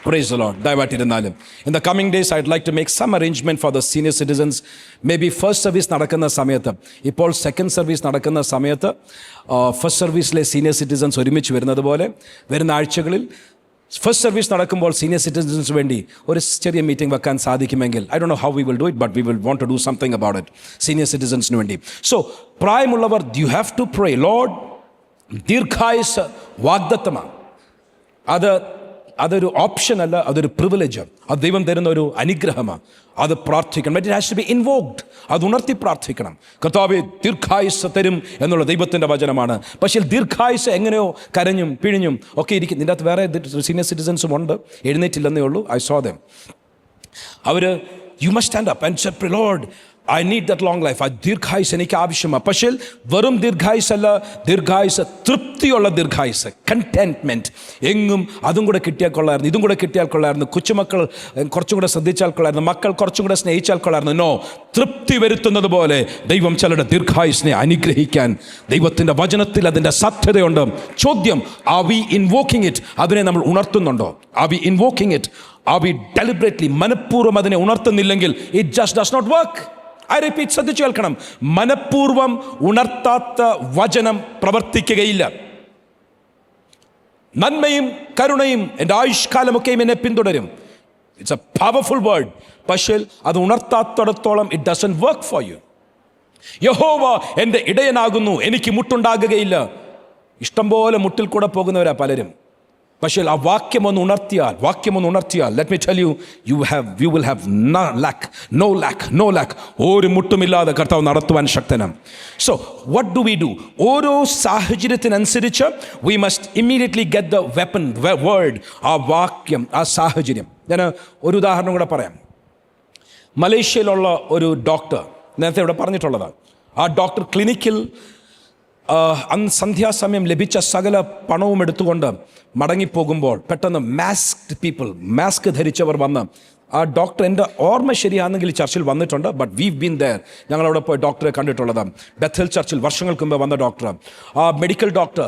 Praise the Lord. ദയവായിട്ടിരുന്നാലും in the coming days I'd like to make some arrangement for the senior citizens. Maybe first service നടക്കുന്ന സമയത്ത്, ഇപ്പോൾ second service നടക്കുന്ന സമയത്ത് first സർവീസിലെ senior citizens ഒരുമിച്ച് വരുന്നത് പോലെ വരുന്ന ആഴ്ചകളിൽ ഫസ്റ്റ് സർവീസ് നടക്കുമ്പോൾ സീനിയർ സിറ്റിസൻസിന് വേണ്ടി ഒരു ചെറിയ മീറ്റിംഗ് വെക്കാൻ സാധിക്കുമെങ്കിൽ, I don't know how we will do it, but we will want to do something about it senior സിറ്റിസൻസിന് വേണ്ടി. സോ പ്രായമുള്ളവർ, you have to pray, Lord, ദീർഘായുസ് വാഗ്ദത്തമാണ്. അതൊരു ഓപ്ഷൻ അല്ല, അതൊരു പ്രിവിലേജാണ്. അത് ദൈവം തരുന്ന ഒരു അനുഗ്രഹമാണ്. അത് പ്രാർത്ഥിക്കണം. But it has to be invoked. അത് ഉണർത്തി പ്രാർത്ഥിക്കണം. കർത്താവേ ദീർഘായുസ് തരും എന്നുള്ള ദൈവത്തിൻ്റെ വചനമാണ്. പക്ഷേ ദീർഘായുസ് എങ്ങനെയോ കരഞ്ഞും പിഴിഞ്ഞും ഒക്കെ ഇരിക്കും. ഇതിൻ്റെ അകത്ത് വേറെ സീനിയർ സിറ്റിസൻസും ഉണ്ട്, എഴുന്നേറ്റില്ലെന്നേ ഉള്ളൂ. I saw them. അവർ you must stand up and say, Lord, I need that long life. ആ ദീർഘായുസ് എനിക്ക് ആവശ്യമാണ്. പക്ഷേ വെറും ദീർഘായുസല്ല, ദീർഘായുസ് തൃപ്തിയുള്ള ദീർഘായുസ്, കണ്ടെന്റ്മെൻറ്റ്. എങ്ങും അതും കൂടെ കിട്ടിയാൽ കൊള്ളായിരുന്നു, ഇതും കൂടെ കിട്ടിയാൽ കൊള്ളായിരുന്നു, കൊച്ചുമക്കൾ കുറച്ചും കൂടെ ശ്രദ്ധിച്ചാൽ കൊള്ളായിരുന്നു, മക്കൾ കുറച്ചും കൂടെ സ്നേഹിച്ചാൽ കൊള്ളായിരുന്നു. നോ, തൃപ്തി വരുത്തുന്നത് പോലെ ദൈവം ചിലരുടെ ദീർഘായുസിനെ അനുഗ്രഹിക്കാൻ ദൈവത്തിൻ്റെ വചനത്തിൽ അതിൻ്റെ സാധ്യതയുണ്ട്. ചോദ്യം, ആർ വി ഇൻവോക്കിംഗ് ഇറ്റ്? അതിനെ നമ്മൾ ഉണർത്തുന്നുണ്ടോ? Are we invoking it? Are we deliberately, മനഃപൂർവ്വം അതിനെ ഉണർത്തുന്നില്ലെങ്കിൽ it just does not work. I repeat, ശ്രദ്ധിച്ചു കേൾക്കണം. മനഃപൂർവ്വം ഉണർത്താത്ത വചനം പ്രവർത്തിക്കുകയില്ല. നന്മയും കരുണയും എൻ്റെ ആയുഷ്കാലമൊക്കെയും എന്നെ പിന്തുടരും. It's a powerful word. പക്ഷേ അത് ഉണർത്താത്തിടത്തോളം it doesn't work for you. യഹോവ എൻ്റെ ഇടയനാകുന്നു, എനിക്ക് മുട്ടുണ്ടാകുകയില്ല. ഇഷ്ടംപോലെ മുട്ടിൽ കൂടെ പോകുന്നവരാ പലരും. പക്ഷേ ആ വാക്യം ഒന്ന് ഉണർത്തിയാൽ, let me tell you, you will have no lack. ഒരു മുട്ടുമില്ലാതെ കർത്താവ് നടത്തുവാൻ ശക്തനാണ്. So what do we do? ഓരോ സാഹചര്യത്തിനനുസരിച്ച് we must immediately get the weapon, word, ആ വാക്യം, ആ സാഹചര്യം. ഞാൻ ഒരു ഉദാഹരണം കൂടെ പറയാം. മലേഷ്യയിലുള്ള ഒരു ഡോക്ടർ, നേരത്തെ ഇവിടെ പറഞ്ഞിട്ടുള്ളതാണ്. ആ ഡോക്ടർ ക്ലിനിക്കിൽ അന്ന് സന്ധ്യാസമയം ലഭിച്ച സകല പണവും എടുത്തുകൊണ്ട് മടങ്ങിപ്പോകുമ്പോൾ പെട്ടെന്ന് മാസ്ക് ധരിച്ചവർ വന്ന്, ആ ഡോക്ടർ, എൻ്റെ ഓർമ്മ ശരിയാണെങ്കിൽ ചർച്ചിൽ വന്നിട്ടുണ്ട്, ബട്ട് വീവ് ബീൻ ദെയർ, ഞങ്ങളവിടെ പോയി ഡോക്ടറെ കണ്ടിട്ടുള്ളത്. ബെഥൽ ചർച്ചിൽ വർഷങ്ങൾക്ക് മുമ്പ് വന്ന ഡോക്ടർ. ആ മെഡിക്കൽ ഡോക്ടർ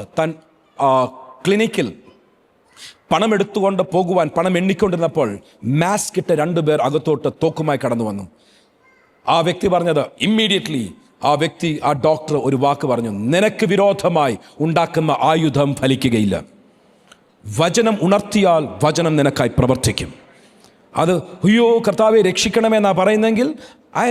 ക്ലിനിക്കിൽ പണം എടുത്തുകൊണ്ട് പോകുവാൻ പണം എണ്ണിക്കൊണ്ടിരുന്നപ്പോൾ മാസ്ക് ഇട്ട 2 പേർ അകത്തോട്ട് തോക്കുമായി കടന്നു വന്നു. ആ വ്യക്തി പറഞ്ഞത്, ഇമ്മീഡിയറ്റ്ലി ആ ഡോക്ടർ ഒരു വാക്ക് പറഞ്ഞു, നിനക്ക് വിരോധമായി ഉണ്ടാക്കുന്ന ആയുധം ഫലിക്കുകയില്ല. വചനം ഉണർത്തിയാൽ വചനം നിനക്കായി പ്രവർത്തിക്കും. അത് അയ്യോ കർത്താവെ രക്ഷിക്കണമെന്നാണ് പറയുന്നെങ്കിൽ I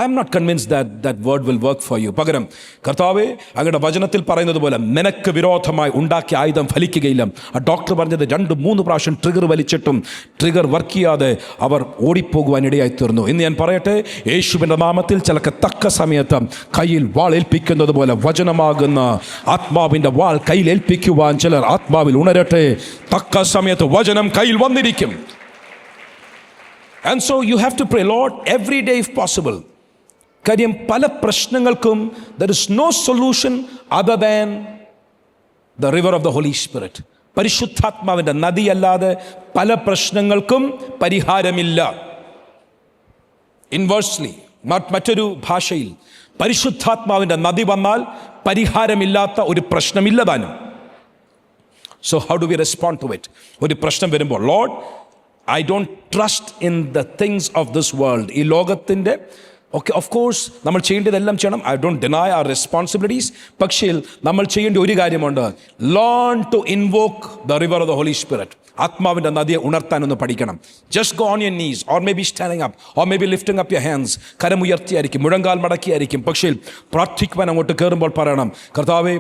M not convinced that word will work for you. പകരം കർത്താവെ അങ്ങയുടെ വചനത്തിൽ പറയുന്നത് പോലെ നിനക്ക് വിരോധമായി ഉണ്ടാക്കിയ ആയുധം ഫലിക്കുകയില്ല. ആ ഡോക്ടർ പറഞ്ഞത് 2-3 പ്രാവശ്യം ട്രിഗർ വലിച്ചിട്ടും ട്രിഗർ വർക്ക് ചെയ്യാതെ അവർ ഓടിപ്പോകുവാനിടയായി തീർന്നു. ഇന്ന് ഞാൻ പറയട്ടെ, യേശുവിൻ്റെ നാമത്തിൽ ചിലക്ക് തക്ക സമയത്ത് കയ്യിൽ വാൾ ഏൽപ്പിക്കുന്നത് പോലെ വചനമാകുന്ന ആത്മാവിൻ്റെ വാൾ കയ്യിൽ ഏൽപ്പിക്കുവാൻ ചിലർ ആത്മാവിൽ ഉണരട്ടെ. തക്ക സമയത്ത് വചനം കയ്യിൽ വന്നിരിക്കും. And so you have to pray, Lord, every day if possible. കാര്യം പല പ്രശ്നങ്ങൾക്കും there is no solution other than the river of the Holy Spirit. പരിശുദ്ധാത്മാവിൻ്റെ നദിയല്ലാതെ പല പ്രശ്നങ്ങൾക്കും പരിഹാരമില്ല. ഇൻവേഴ്സ്ലി, മറ്റൊരു ഭാഷയിൽ, പരിശുദ്ധാത്മാവിൻ്റെ നദി വന്നാൽ പരിഹാരമില്ലാത്ത ഒരു പ്രശ്നമില്ലതാനും. So how do we respond to it? ഒരു പ്രശ്നം വരുമ്പോൾ, Lord, I don't trust in the things of this world. ഈ ലോകത്തിൻ്റെ ഓക്കെ, ഓഫ് കോഴ്സ് നമ്മൾ ചെയ്യേണ്ടതെല്ലാം ചെയ്യണം. I don't deny our responsibilities. പക്ഷേ നമ്മൾ ചെയ്യേണ്ട ഒരു കാര്യമുണ്ട്. Learn to invoke the river of the holy Spirit. ആത്മാവിൻ്റെ നദിയെ ഉണർത്താനൊന്ന് പഠിക്കണം. Just go on your knees, or may be standing up, or may be lifting up your hands. കരമുയർത്തിയായിരിക്കും, മുഴങ്കാൽ മടക്കിയായിരിക്കും. പക്ഷേ പ്രാർത്ഥിക്കുവാൻ അങ്ങോട്ട് കയറുമ്പോൾ പറയണം, കർത്താവേ,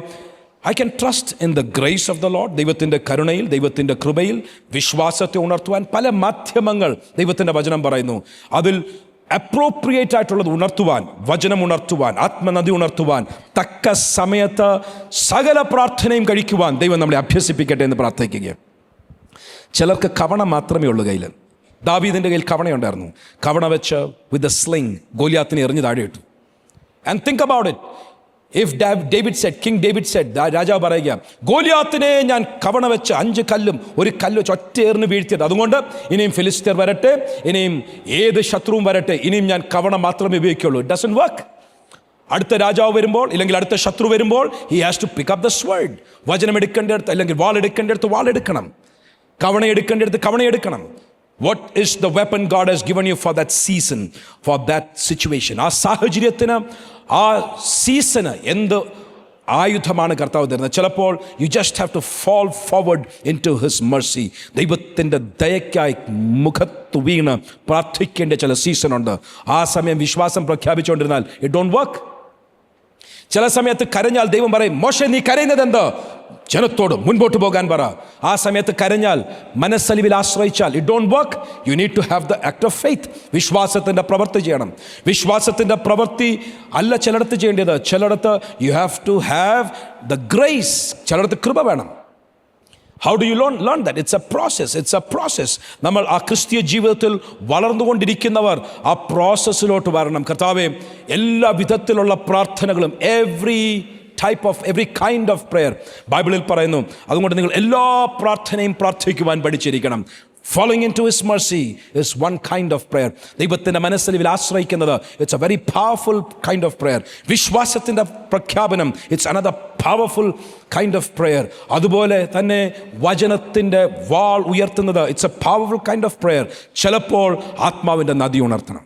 I can trust in the grace of the Lord. ദൈവത്തിൻ്റെ കരുണയിൽ, ദൈവത്തിൻ്റെ കൃപയിൽ വിശ്വാസത്തെ ഉണർത്തുവാൻ പല മാധ്യമങ്ങൾ ദൈവത്തിൻ്റെ വചനം പറയുന്നു. അതിൽ അപ്രോപ്രിയേറ്റ് ആയിട്ടുള്ളത് ഉണർത്തുവാൻ, വചനം ഉണർത്തുവാൻ, ആത്മനദി ഉണർത്തുവാൻ, തക്ക സമയത്ത് സകല പ്രാർത്ഥനയും കഴിക്കുവാൻ ദൈവം നമ്മളെ അഭ്യസിപ്പിക്കട്ടെ എന്ന് പ്രാർത്ഥിക്കുകയാണ്. ചിലർക്ക് കവണ മാത്രമേ ഉള്ളൂ കയ്യിൽ. ദാവീദിൻ്റെ കയ്യിൽ കവണയുണ്ടായിരുന്നു. കവണ വെച്ച് വിത്ത് എ സ്ലിംഗ് ഗോലിയാത്തിനെ എറിഞ്ഞ് താഴെ ഇട്ടു. And think about it. If David said, king David said, രാജാവ് പറയുക, ഗോലിയാത്തിനെ ഞാൻ കവണ വെച്ച് 5 കല്ലും ഒരു കല്ല് വെച്ച് ഒറ്റയേറിന് വീഴ്ത്തിയത്, അതുകൊണ്ട് ഇനിയും ഫിലിസ്തീർ വരട്ടെ, ഇനിയും ഏത് ശത്രുവും വരട്ടെ, ഇനിയും ഞാൻ കവണ മാത്രമേ ഉപയോഗിക്കുള്ളൂ. It doesn't work. അടുത്ത രാജാവ് വരുമ്പോൾ, ഇല്ലെങ്കിൽ അടുത്ത ശത്രു വരുമ്പോൾ, he has to pick up the sword. വചനം എടുക്കേണ്ടടുത്ത്, അല്ലെങ്കിൽ വാൾ എടുക്കേണ്ടടുത്ത് വാൾ എടുക്കണം, കവണ എടുക്കേണ്ടടുത്ത് കവണ എടുക്കണം. What is the weapon God has given you for that season, for that situation? ആ സാഹചര്യത്തിന്, ആ സീസണ് എന്ത് ആയുധമാണ് കർത്താവ് തരുന്നത്? ചിലപ്പോൾ you just have to fall forward in to his mercy. ദൈവത്തിൻ്റെ ദയക്കായി മുഖത്ത് വീണ് പ്രാർത്ഥിക്കേണ്ട ചില സീസണുണ്ട്. ആ സമയം വിശ്വാസം പ്രഖ്യാപിച്ചുകൊണ്ടിരുന്നാൽ ഇറ്റ് ഡോണ്ട് വർക്ക്. ചില സമയത്ത് കരഞ്ഞാൽ ദൈവം പറയും, മോശെ നീ കരയുന്നത് എന്ത്? ജനത്തോട് മുൻപോട്ട് പോകാൻ പറ. ആ സമയത്ത് കരഞ്ഞാൽ, മനസ്സലിവിൽ ആശ്രയിച്ചാൽ it don't work. You need to have the act of faith. വിശ്വാസത്തിൻ്റെ പ്രവൃത്തി ചെയ്യണം. വിശ്വാസത്തിൻ്റെ പ്രവൃത്തി അല്ല ചിലയിടത്ത് ചെയ്യേണ്ടത്. ചിലയിടത്ത് you have to have the grace. ചിലയിടത്ത് കൃപ വേണം. How do you learn that? It's a process. നമ്മൾ ആ ക്രിസ്തീയ ജീവിതത്തിൽ വളർന്നുകൊണ്ടിരിക്കുന്നവർ ആ പ്രോസസ്സിലോട്ട് വരണം. കർത്താവേ, എല്ലാ വിധത്തിലുള്ള പ്രാർത്ഥനകളും, എവറി കൈൻഡ് ഓഫ് പ്രെയർ ബൈബിളിൽ പറയുന്നു. അതുകൊണ്ട് നിങ്ങൾ എല്ലാ പ്രാർത്ഥനയും പ്രാർത്ഥിക്കുവാൻ പഠിച്ചിരിക്കണം. Falling into His mercy is one kind of prayer. ദൈവത്തിൻ്റെ മനസ്സലിവിൽ ആശ്രയിക്കുന്നത്, it's a very powerful kind of prayer. വിശ്വാസത്തിൻ്റെ പ്രഖ്യാപനം, it's another powerful kind of prayer. അതുപോലെ തന്നെ വചനത്തിൻ്റെ വാൾ ഉയർത്തുന്നത്, it's a powerful kind of prayer. ചിലപ്പോൾ ആത്മാവിൻ്റെ നദി ഉണർത്തണം.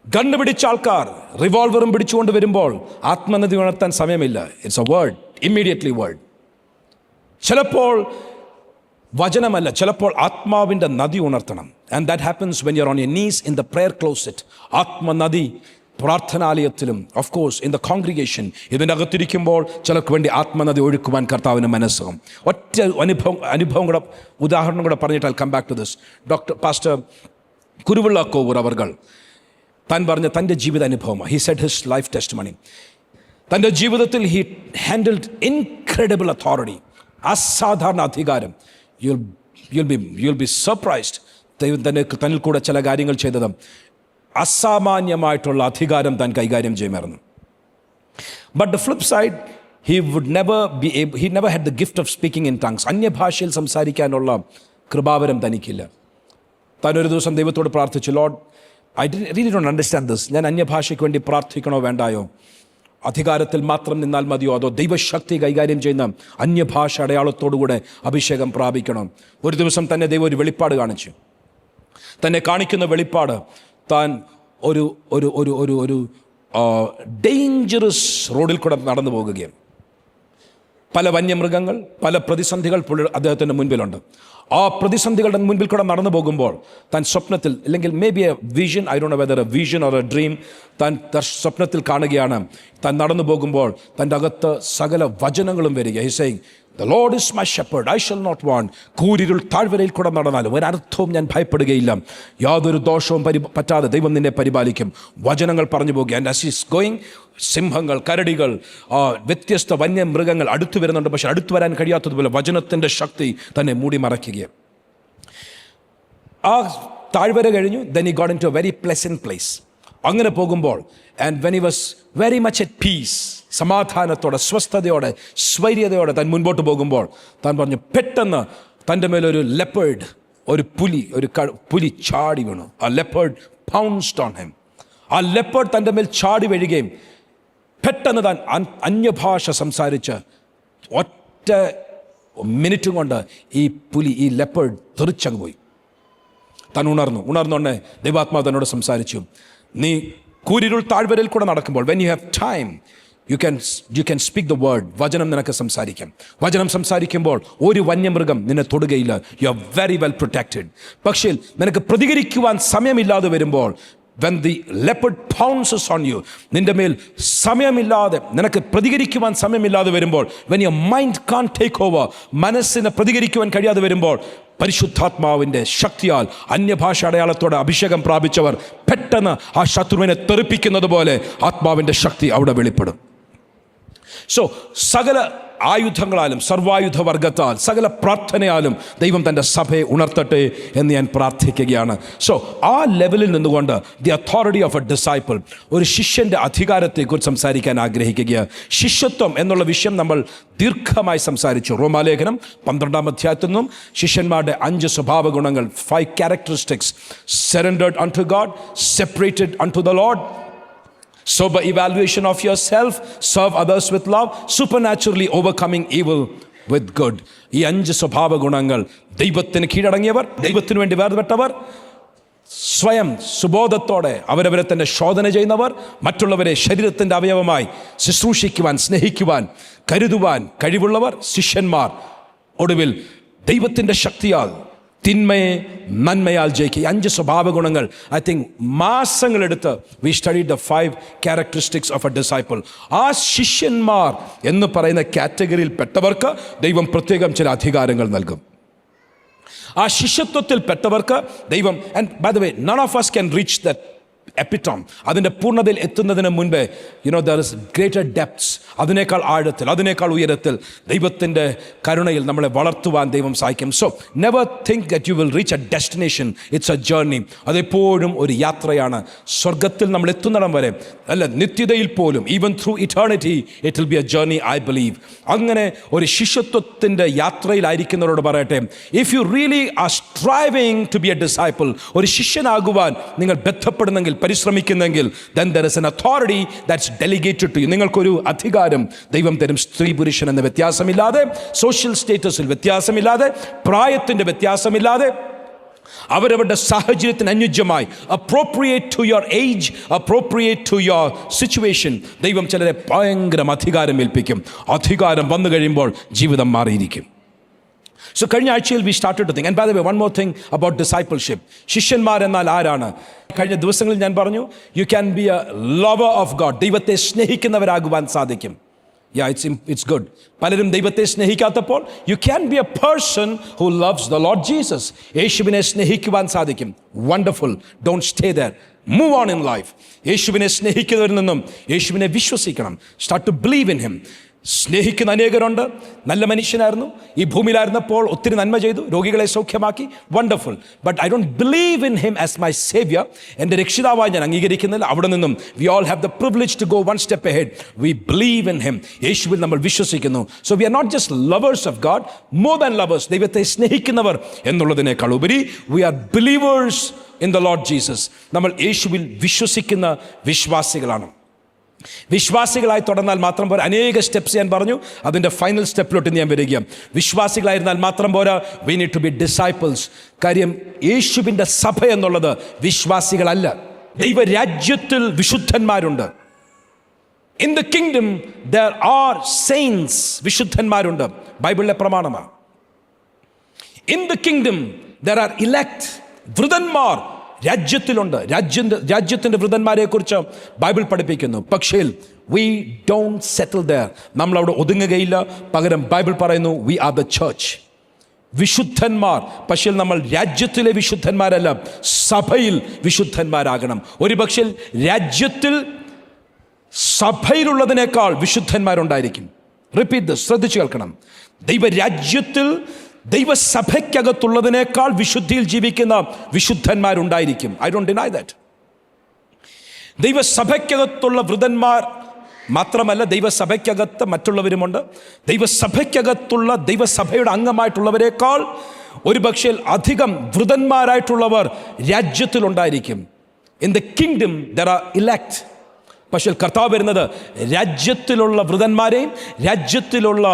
ഗണ്ണ് പിടിച്ച ആൾക്കാർ റിവോൾവറും പിടിച്ചുകൊണ്ട് വരുമ്പോൾ ആത്മനദി ഉണർത്താൻ സമയമില്ല. It's a word, immediately word. ചിലപ്പോൾ വചനമല്ല, ചിലപ്പോൾ ആത്മാവിൻ്റെ നദി ഉണർത്തണം. And that happens when you are on your knees in the prayer closet. ആത്മനദി പ്രാർത്ഥനാലയത്തിലും, of course in the congregation, ഇതിൻ്റെ അകത്തിരിക്കുമ്പോൾ ചിലർക്ക് വേണ്ടി ആത്മനദി ഒഴുക്കുവാൻ കർത്താവിന് മനസ്സാകും. ഒറ്റ അനുഭവം കൂടെ, ഉദാഹരണം കൂടെ പറഞ്ഞിട്ട് come back to this. Pastor Kuruvilla Kovoor അവർകൾ താൻ പറഞ്ഞ തൻ്റെ ജീവിത അനുഭവമാണ്. He said his life testimony. തൻ്റെ ജീവിതത്തിൽ ഹി ഹാൻഡിൽഡ് ഇൻക്രെഡിബിൾ അതോറിറ്റി, അസാധാരണ അധികാരം. You'll be surprised. ദൈവം തന്നിൽ കൂടെ ചില കാര്യങ്ങൾ ചെയ്തത്, അസാമാന്യമായിട്ടുള്ള അധികാരം താൻ കൈകാര്യം ചെയ്യുമായിരുന്നു. But the flip side, he never had the gift of speaking in tongues. അന്യഭാഷയിൽ സംസാരിക്കാനുള്ള കൃപാവരം തനിക്കില്ല. താൻ ഒരു ദിവസം ദൈവത്തോട് പ്രാർത്ഥിച്ചു, Lord, I really don't understand this. ഞാൻ അന്യഭാഷയ്ക്ക് വേണ്ടി പ്രാർത്ഥിക്കണോ വേണ്ടായോ? അധികാരത്തിൽ മാത്രം നിന്നാൽ മതിയോ, അതോ ദൈവശക്തി കൈകാര്യം ചെയ്യുന്ന അന്യഭാഷ അടയാളത്തോടുകൂടെ അഭിഷേകം പ്രാപിക്കണം? ഒരു ദിവസം തന്നെ ദൈവം ഒരു വെളിപ്പാട് കാണിച്ചു. തന്നെ കാണിക്കുന്ന വെളിപ്പാട്, താൻ ഒരു ഒരു ഒരു ഒരു ഒരു ഡേഞ്ചറസ് റോഡിൽ കൂടെ നടന്നു പോകുകയും പല വന്യമൃഗങ്ങൾ, പല പ്രതിസന്ധികൾ അദ്ദേഹത്തിൻ്റെ മുൻപിലുണ്ട്. ആ പ്രതിസന്ധികളുടെ മുൻപിൽ കൂടെ നടന്നു പോകുമ്പോൾ താൻ സ്വപ്നത്തിൽ, അല്ലെങ്കിൽ may be A vision, I don't no whether A vision or A dream, താൻ സ്വപ്നത്തിൽ കാണുകയാണ്. താൻ നടന്നു പോകുമ്പോൾ തൻ്റെ അകത്ത് സകല വചനങ്ങളും വരിക. He saying, The Lord is my shepherd, I shall not want. കൂരിരുൾ താഴ്വരയിൽ കൂടെ നടന്നാലും ഒരർത്ഥവും ഞാൻ ഭയപ്പെടുകയില്ല. യാതൊരു ദോഷവും പറ്റാതെ ദൈവം നിന്നെ പരിപാലിക്കും. വചനങ്ങൾ പറഞ്ഞു പോകുക. And as he is going, സിംഹങ്ങൾ, കരടികൾ, വ്യത്യസ്ത വന്യമൃഗങ്ങൾ അടുത്തു വരുന്നുണ്ട്. പക്ഷെ അടുത്തു വരാൻ കഴിയാത്തതുപോലെ വചനത്തിൻ്റെ ശക്തി തന്നെ മൂടി മറയ്ക്കുകയാണ്. ആ താഴ്വര കഴിഞ്ഞു. Then he got into a very pleasant place. അങ്ങനെ പോകുമ്പോൾ, and when he was very much at peace, സമാധാനത്തോടെ, സ്വസ്ഥതയോടെ, സ്വൈര്യതയോടെ താൻ മുൻപോട്ട് പോകുമ്പോൾ താൻ പറഞ്ഞു, പെട്ടെന്ന് തൻ്റെ മേലൊരു ലെപ്പേർഡ്, ഒരു പുലി ചാടി വീണു. ആ ലെപ്പേർഡ് പൗൺസ്ഡ് ഓൺ ഹിം. ആ ലെപ്പേർഡ് തൻ്റെ മേൽ ചാടി വീഴുകയും പെട്ടെന്ന് താൻ അന്യഭാഷ സംസാരിച്ച് ഒറ്റ മിനിറ്റ് കൊണ്ട് ഈ ലെപ്പേർഡ് തെറിച്ചങ്ങ് പോയി. താൻ ഉണർന്നുകൊണ്ടേ ദൈവാത്മാവ് തന്നോട് സംസാരിച്ചു. നീ കൂരിരുൾ താഴ്വരയിൽ കൂടെ നടക്കുമ്പോൾ, when you have time, you can speak the word. വചനം നിനക്ക് സംസാരിക്കാം. വചനം സംസാരിക്കുമ്പോൾ ഒരു വന്യമൃഗം നിന്നെ തൊടുകയില്ല. You are very well protected. പക്ഷേ നിനക്ക് പ്രതികരിക്കുവാൻ സമയമില്ലാതെ വരുമ്പോൾ, when the leopard pounces on you, നിന്റെ മേൽ സമയമില്ലാതെ, നിനക്ക് പ്രതികരിക്കുവാൻ സമയമില്ലാതെ വരുമ്പോൾ, when your mind can't take over, മനസ്സിന് പ്രതികരിക്കുവാൻ കഴിയാതെ വരുമ്പോൾ, പരിശുദ്ധാത്മാവിൻ്റെ ശക്തിയാൽ അന്യഭാഷ അടയാളത്തോടെ അഭിഷേകം പ്രാപിച്ചവർ പെട്ടെന്ന് ആ ശത്രുവിനെ തെറിപ്പിക്കുന്നത് പോലെ ആത്മാവിൻ്റെ ശക്തി അവിടെ വെളിപ്പെടും. സോ സകല ആയുധങ്ങളാലും സർവായുധ വർഗത്താൽ സകല പ്രാർത്ഥനയാലും ദൈവം തൻ്റെ സഭയെ ഉണർത്തട്ടെ എന്ന് ഞാൻ പ്രാർത്ഥിക്കുകയാണ്. സോ ആ ലെവലിൽ നിന്നുകൊണ്ട് the authority of a disciple, ഒരു ശിഷ്യൻ്റെ അധികാരത്തെക്കുറിച്ച് സംസാരിക്കാൻ ആഗ്രഹിക്കുകയാണ്. ശിഷ്യത്വം എന്നുള്ള വിഷയം നമ്മൾ ദീർഘമായി സംസാരിച്ചു. റോമാലേഖനം 12-ാം അധ്യായത്തിൽ നിന്നും ശിഷ്യന്മാരുടെ 5 സ്വഭാവ ഗുണങ്ങൾ, 5 characteristics: surrendered unto God, separated unto the Lord, sober evaluation of yourself, serve others with love, supernaturally overcoming evil with good. ഈ 5 സ്വഭാവ ഗുണങ്ങൾ, ദൈവത്തിന് കീഴടങ്ങിയവർ, ദൈവത്തിന് വേണ്ടി വേർപെട്ടവർ, സ്വയം സുബോധത്തോടെ അവരവരെ തന്നെ ശോധന ചെയ്യുന്നവർ, മറ്റുള്ളവരെ ശരീരത്തിൻ്റെ അവയവമായി ശുശ്രൂഷിക്കുവാൻ, സ്നേഹിക്കുവാൻ, കരുതുവാൻ കഴിവുള്ളവർ, ശിഷ്യന്മാർ. ഒടുവിൽ ദൈവത്തിൻ്റെ ശക്തിയാൽ തിന്മയെ നന്മയാൽ ജയിക്കുക. 5 സ്വഭാവ ഗുണങ്ങൾ. ഐ തിങ്ക് മാസങ്ങളെടുത്ത് we studied the 5 characteristics of a disciple. ആ ശിഷ്യന്മാർ എന്ന് പറയുന്ന കാറ്റഗറിയിൽ പെട്ടവർക്ക് ദൈവം പ്രത്യേകം ചില അധികാരങ്ങൾ നൽകും. ആ ശിഷ്യത്വത്തിൽ പെട്ടവർക്ക് ദൈവം, and by the way, none of us can reach that epitome. അതിൻ്റെ പൂർണ്ണതയിൽ എത്തുന്നതിന് മുൻപേ there is greater depths, അതിനേക്കാൾ ആഴത്തിൽ, അതിനേക്കാൾ ഉയരത്തിൽ ദൈവത്തിൻ്റെ കരുണയിൽ നമ്മളെ വളർത്തുവാൻ ദൈവം സഹായിക്കും. So never think that you will reach A destination. It's A journey. അതെപ്പോഴും ഒരു യാത്രയാണ്. സ്വർഗത്തിൽ നമ്മൾ എത്തുന്നിടം വരെ അല്ല, നിത്യതയിൽ പോലും, even through eternity, it will be a journey, I believe. അങ്ങനെ ഒരു ശിഷ്യത്വത്തിൻ്റെ യാത്രയിലായിരിക്കുന്നവരോട് പറയട്ടെ, if you really are striving to be a disciple, ഒരു ശിഷ്യനാകുവാൻ നിങ്ങൾ ബന്ധപ്പെടുന്നെങ്കിൽ, പരിശ്രമിക്കുന്നെങ്കിൽ, then there is an authority that's delegated to you. നിങ്ങൾക്കൊരു അധികാരം ദൈവം തരും. സ്ത്രീ പുരുഷൻ എന്ന വ്യത്യാസമില്ലാതെ, സോഷ്യൽ സ്റ്റേറ്റസിൽ വ്യത്യാസമില്ലാതെ, പ്രായത്തിൻ്റെ വ്യത്യാസമില്ലാതെ, അവരവരുടെ സാഹചര്യത്തിന് അനുയോജ്യമായി, appropriate to your age, appropriate to your situation, ദൈവം ചിലരെ ഭയങ്കര അധികാരം ഏൽപ്പിക്കും. അധികാരം വന്നു കഴിയുമ്പോൾ ജീവിതം മാറിയിരിക്കും. So കഴിഞ്ഞ ആഴ്ചയിൽ we started to think, and by the way, one more thing about discipleship. ശിഷ്യന്മാർ എന്നാൽ ആരാണ്? കഴിഞ്ഞ ദിവസങ്ങളിൽ ഞാൻ പറഞ്ഞു, you can be a lover of God. ദൈവത്തെ സ്നേഹിക്കുന്നവരാകുവാൻ സാധിക്കും. Yeah, it's good. പലരും ദൈവത്തെ സ്നേഹിക്കാത്തപ്പോൾ you can be a person who loves the Lord Jesus. യേശുവിനെ സ്നേഹിക്കുവാൻ സാധിക്കും. Wonderful. Don't stay there. Move on in life. യേശുവിനെ സ്നേഹിക്കുന്നവരിൽ നിന്നും യേശുവിനെ വിശ്വസിക്കണം. Start to believe in him. സ്നേഹിക്കുന്ന അനേകരുണ്ട്. നല്ല മനുഷ്യനായിരുന്നു, ഈ ഭൂമിയിലായിരുന്നപ്പോൾ ഒത്തിരി നന്മ ചെയ്തു, രോഗികളെ സൗഖ്യമാക്കി, wonderful. But I don't believe in him as my saviour. എൻ്റെ രക്ഷിതാവായി ഞാൻ അംഗീകരിക്കുന്നില്ല. അവിടെ നിന്നും we all have the privilege to go one step ahead. We believe in him. യേശുവിൽ നമ്മൾ വിശ്വസിക്കുന്നു. So we are not just lovers of God, more than lovers, ദൈവത്തെ സ്നേഹിക്കുന്നവർ എന്നുള്ളതിനേക്കാൾ ഉപരി we are believers in the Lord Jesus. നമ്മൾ യേശുവിൽ വിശ്വസിക്കുന്ന വിശ്വാസികളാണ്. വിശ്വാസികളായി തുടർന്നാൽ മാത്രം പോരാ. അനേക സ്റ്റെപ്സ് ഞാൻ പറഞ്ഞു. അതിൻ്റെ ഫൈനൽ സ്റ്റെപ്പിലോട്ട് ഞാൻ വരികയാണ്. വിശ്വാസികളായിരുന്നാൽ മാത്രം പോരാ, we need to be disciples. കാര്യം യേശുവിൻ്റെ സഭ എന്നുള്ളത് വിശ്വാസികളല്ല. ദൈവരാജ്യത്തിൽ വിശുദ്ധന്മാരുണ്ട്. In the kingdom there are saints. വിശുദ്ധന്മാരുണ്ട്. ബൈബിളിലെ പ്രമാണമാണ്. In the kingdom there are elect. വൃതന്മാർ രാജ്യത്തിലുണ്ട്. രാജ്യത്തിൻ്റെ വൃതന്മാരെ കുറിച്ച് ബൈബിൾ പഠിപ്പിക്കുന്നു. പക്ഷേ വി ഡോണ്ട് സെറ്റിൽ ദെയർ. നമ്മളവിടെ ഒതുങ്ങുകയില്ല. പകരം ബൈബിൾ പറയുന്നു വി ആർ ദ ചർച്ച്. വിശുദ്ധന്മാർ. പക്ഷേ നമ്മൾ രാജ്യത്തിലെ വിശുദ്ധന്മാരല്ല, സഭയിൽ വിശുദ്ധന്മാരാകണം. ഒരു പക്ഷേ രാജ്യത്തിൽ സഭയിലുള്ളതിനേക്കാൾ വിശുദ്ധന്മാരുണ്ടായിരിക്കും. റിപ്പീറ്റ് ദിസ്, ശ്രദ്ധിച്ചു കേൾക്കണം. ദൈവരാജ്യത്തിൽ ദൈവസഭയ്ക്കകത്തുള്ളതിനേക്കാൾ വിശുദ്ധിയിൽ ജീവിക്കുന്ന വിശുദ്ധന്മാരുണ്ടായിരിക്കും. I don't deny that. ദൈവസഭയ്ക്കകത്തുള്ള വൃതന്മാർ മാത്രമല്ല, ദൈവസഭയ്ക്കകത്ത് മറ്റുള്ളവരുമുണ്ട്. ദൈവസഭയ്ക്കകത്തുള്ള ദൈവസഭയുടെ അംഗമായിട്ടുള്ളവരെക്കാൾ ഒരുപക്ഷേ അധികം വൃതന്മാരായിട്ടുള്ളവർ രാജ്യത്തിലുണ്ടായിരിക്കും. In the kingdom there are elect. പക്ഷേ കർത്താവ് വരുന്നത് രാജ്യത്തിലുള്ള വൃതന്മാരെയും രാജ്യത്തിലുള്ള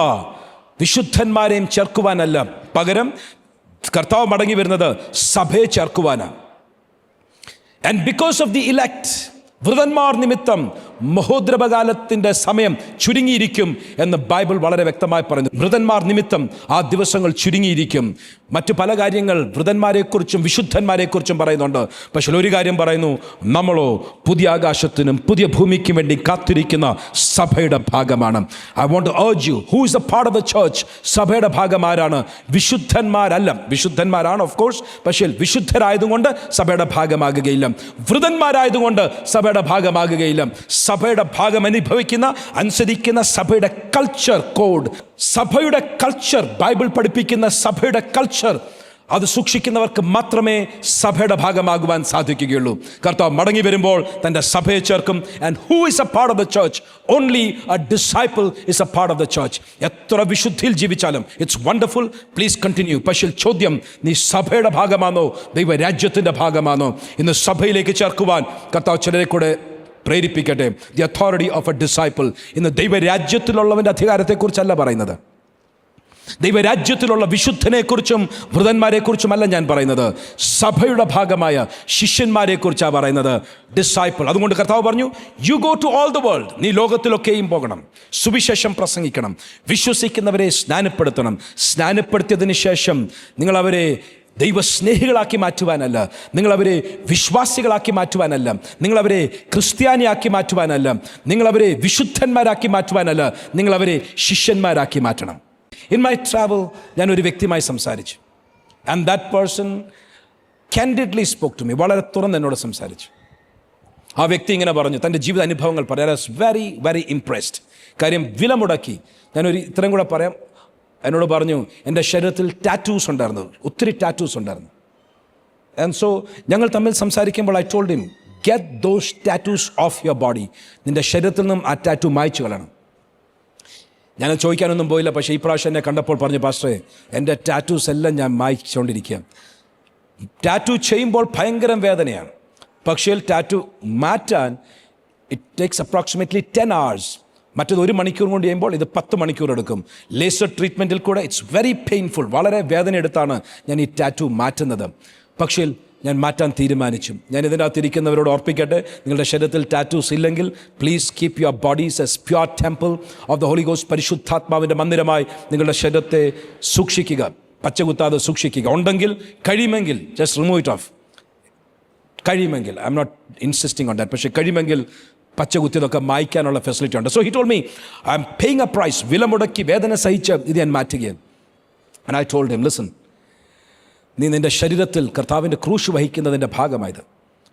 വിശുദ്ധന്മാരെയും ചേർക്കുവാനല്ല, പകരം കർത്താവ് മടങ്ങി വരുന്നത് സഭയെ ചേർക്കുവാനാണ്. And because of the elect, വൃതന്മാർ നിമിത്തം മഹോദ്രവകാലത്തിൻ്റെ സമയം ചുരുങ്ങിയിരിക്കും എന്ന് ബൈബിൾ വളരെ വ്യക്തമായി പറയുന്നു. വൃതന്മാർ നിമിത്തം ആ ദിവസങ്ങൾ ചുരുങ്ങിയിരിക്കും. മറ്റു പല കാര്യങ്ങൾ വൃതന്മാരെക്കുറിച്ചും വിശുദ്ധന്മാരെക്കുറിച്ചും പറയുന്നുണ്ട്. പക്ഷേ ഒരു കാര്യം പറയുന്നു, നമ്മളോ പുതിയ ആകാശത്തിനും പുതിയ ഭൂമിക്കും വേണ്ടി കാത്തിരിക്കുന്ന സഭയുടെ ഭാഗമാണ്. I want to urge you, who is a part of the church? സഭയുടെ ഭാഗമാരാണ്? വിശുദ്ധന്മാരല്ല. വിശുദ്ധന്മാരാണ് ഓഫ് കോഴ്സ്, പക്ഷേ വിശുദ്ധരായതുകൊണ്ട് സഭയുടെ ഭാഗമാകുകയില്ല. വൃതന്മാരായതുകൊണ്ട് സഭയുടെ ഭാഗമാകുകയില്ല. സഭയുടെ ഭാഗം അനുഭവിക്കുന്ന അനുസരിക്കുന്ന സഭയുടെ കൾച്ചർ കോഡ്, സഭയുടെ കൾച്ചർ, ബൈബിൾ പഠിപ്പിക്കുന്ന സഭയുടെ കൾച്ചർ, അത് സൂക്ഷിക്കുന്നവർക്ക് മാത്രമേ സഭയുടെ ഭാഗമാകുവാൻ സാധിക്കുകയുള്ളൂ. കർത്താവ് മടങ്ങി വരുമ്പോൾ തൻ്റെ സഭയെ ചേർക്കും. And who is A part of the church? Only A disciple is A part of the church. എത്ര വിശുദ്ധിയിൽ ജീവിച്ചാലും ഇറ്റ്സ് വണ്ടർഫുൾ, പ്ലീസ് കണ്ടിന്യൂ. പക്ഷേ ചോദ്യം, നീ സഭയുടെ ഭാഗമാണോ ദൈവരാജ്യത്തിൻ്റെ ഭാഗമാണോ? ഇന്ന് സഭയിലേക്ക് ചേർക്കുവാൻ കർത്താവ് ചിലരെ കൂടെ പ്രേരിപ്പിക്കട്ടെ. The authority of a disciple. ഇന്ന് ദൈവരാജ്യത്തിലുള്ളവൻ്റെ അധികാരത്തെക്കുറിച്ചല്ല പറയുന്നത്. ദൈവരാജ്യത്തിലുള്ള വിശുദ്ധനെക്കുറിച്ചും വൃതന്മാരെക്കുറിച്ചുമല്ല ഞാൻ പറയുന്നത്. സഭയുടെ ഭാഗമായ ശിഷ്യന്മാരെക്കുറിച്ചാണ് പറയുന്നത്, ഡിസൈപ്പിൾ. അതുകൊണ്ട് കർത്താവ് പറഞ്ഞു, you go to all the world. നീ ലോകത്തിലൊക്കെയും പോകണം, സുവിശേഷം പ്രസംഗിക്കണം, വിശ്വസിക്കുന്നവരെ സ്നാനപ്പെടുത്തണം. സ്നാനപ്പെടുത്തിയതിന് ശേഷം നിങ്ങളവരെ ദൈവസ്നേഹികളാക്കി മാറ്റുവാനല്ല, നിങ്ങളവരെ വിശ്വാസികളാക്കി മാറ്റുവാനല്ല, നിങ്ങളവരെ ക്രിസ്ത്യാനിയാക്കി മാറ്റുവാനല്ല, നിങ്ങളവരെ വിശുദ്ധന്മാരാക്കി മാറ്റുവാനല്ല, നിങ്ങളവരെ ശിഷ്യന്മാരാക്കി മാറ്റണം. ഇൻ മൈ ട്രാവൽ ഞാൻ ഒരു വ്യക്തിയുമായി സംസാരിച്ചു. And that person candidly spoke to me. വളരെ തുറന്ന് എന്നോട് സംസാരിച്ചു. ആ വ്യക്തി ഇങ്ങനെ പറഞ്ഞു, തൻ്റെ ജീവിത അനുഭവങ്ങൾ പറയാൻ. I was very very impressed. കാര്യം വില മുടക്കി. ഞാനൊരു ഇത്രയും കൂടെ പറയാം. എന്നോട് പറഞ്ഞു, എൻ്റെ ശരീരത്തിൽ ടാറ്റൂസ് ഉണ്ടായിരുന്നു, ഒത്തിരി ടാറ്റൂസ് ഉണ്ടായിരുന്നു. ആൻഡ് സോ ഞങ്ങൾ തമ്മിൽ സംസാരിക്കുമ്പോൾ I told him, get those tattoos of your body. നിൻ്റെ ശരീരത്തിൽ നിന്നും ആ ടാറ്റൂ മായ്ച്ചു കളയണം. ഞാൻ ചോദിക്കാനൊന്നും പോയില്ല. പക്ഷേ ഈ പ്രാവശ്യം എന്നെ കണ്ടപ്പോൾ പറഞ്ഞു, പാസ്റ്ററെ, എൻ്റെ ടാറ്റൂസ് എല്ലാം ഞാൻ മായ്ച്ചുകൊണ്ടിരിക്കുക. ടാറ്റൂ ചെയ്യുമ്പോൾ ഭയങ്കര വേദനയാണ്. പക്ഷേ ടാറ്റൂ മാറ്റാൻ ഇറ്റ് ടേക്സ് അപ്രോക്സിമേറ്റ്ലി 10 hours. മറ്റേത് 1 മണിക്കൂർ കൊണ്ട് ചെയ്യുമ്പോൾ ഇത് 10 മണിക്കൂർ എടുക്കും. ലേസർ ട്രീറ്റ്മെൻറ്റിൽ കൂടെ ഇറ്റ്സ് വെരി പെയിൻഫുൾ. വളരെ വേദന എടുത്താണ് ഞാൻ ഈ ടാറ്റൂ മാറ്റുന്നത്. പക്ഷേ ഞാൻ മാറ്റാൻ തീരുമാനിച്ചു. ഞാൻ ഇതിൻ്റെ അകത്തിരിക്കുന്നവരോട് ഓർപ്പിക്കട്ടെ, നിങ്ങളുടെ ശരീരത്തിൽ ടാറ്റൂസ് ഇല്ലെങ്കിൽ please keep your bodies as pure temple of the Holy Ghost. പരിശുദ്ധാത്മാവിൻ്റെ മന്ദിരമായി നിങ്ങളുടെ ശരീരത്തെ സൂക്ഷിക്കുക, പച്ചകുത്താതെ സൂക്ഷിക്കുക. ഉണ്ടെങ്കിൽ കഴിയുമെങ്കിൽ ജസ്റ്റ് റിമൂവ് ഇറ്റ് ഓഫ്. കഴിയുമെങ്കിൽ, I M not insisting on that, പക്ഷേ കഴിയുമെങ്കിൽ പച്ചകുത്തിയതൊക്കെ മായ്ക്കാനുള്ള ഫെസിലിറ്റി ഉണ്ട്. So he told me, I am paying a price. വില മുടക്കി വേദന സഹിച്ച് ഇത് ഞാൻ മാറ്റുകയാണ്. And I told him, listen, നീ നിൻ്റെ ശരീരത്തിൽ കർത്താവിൻ്റെ ക്രൂശ് വഹിക്കുന്നതിൻ്റെ ഭാഗമായത്.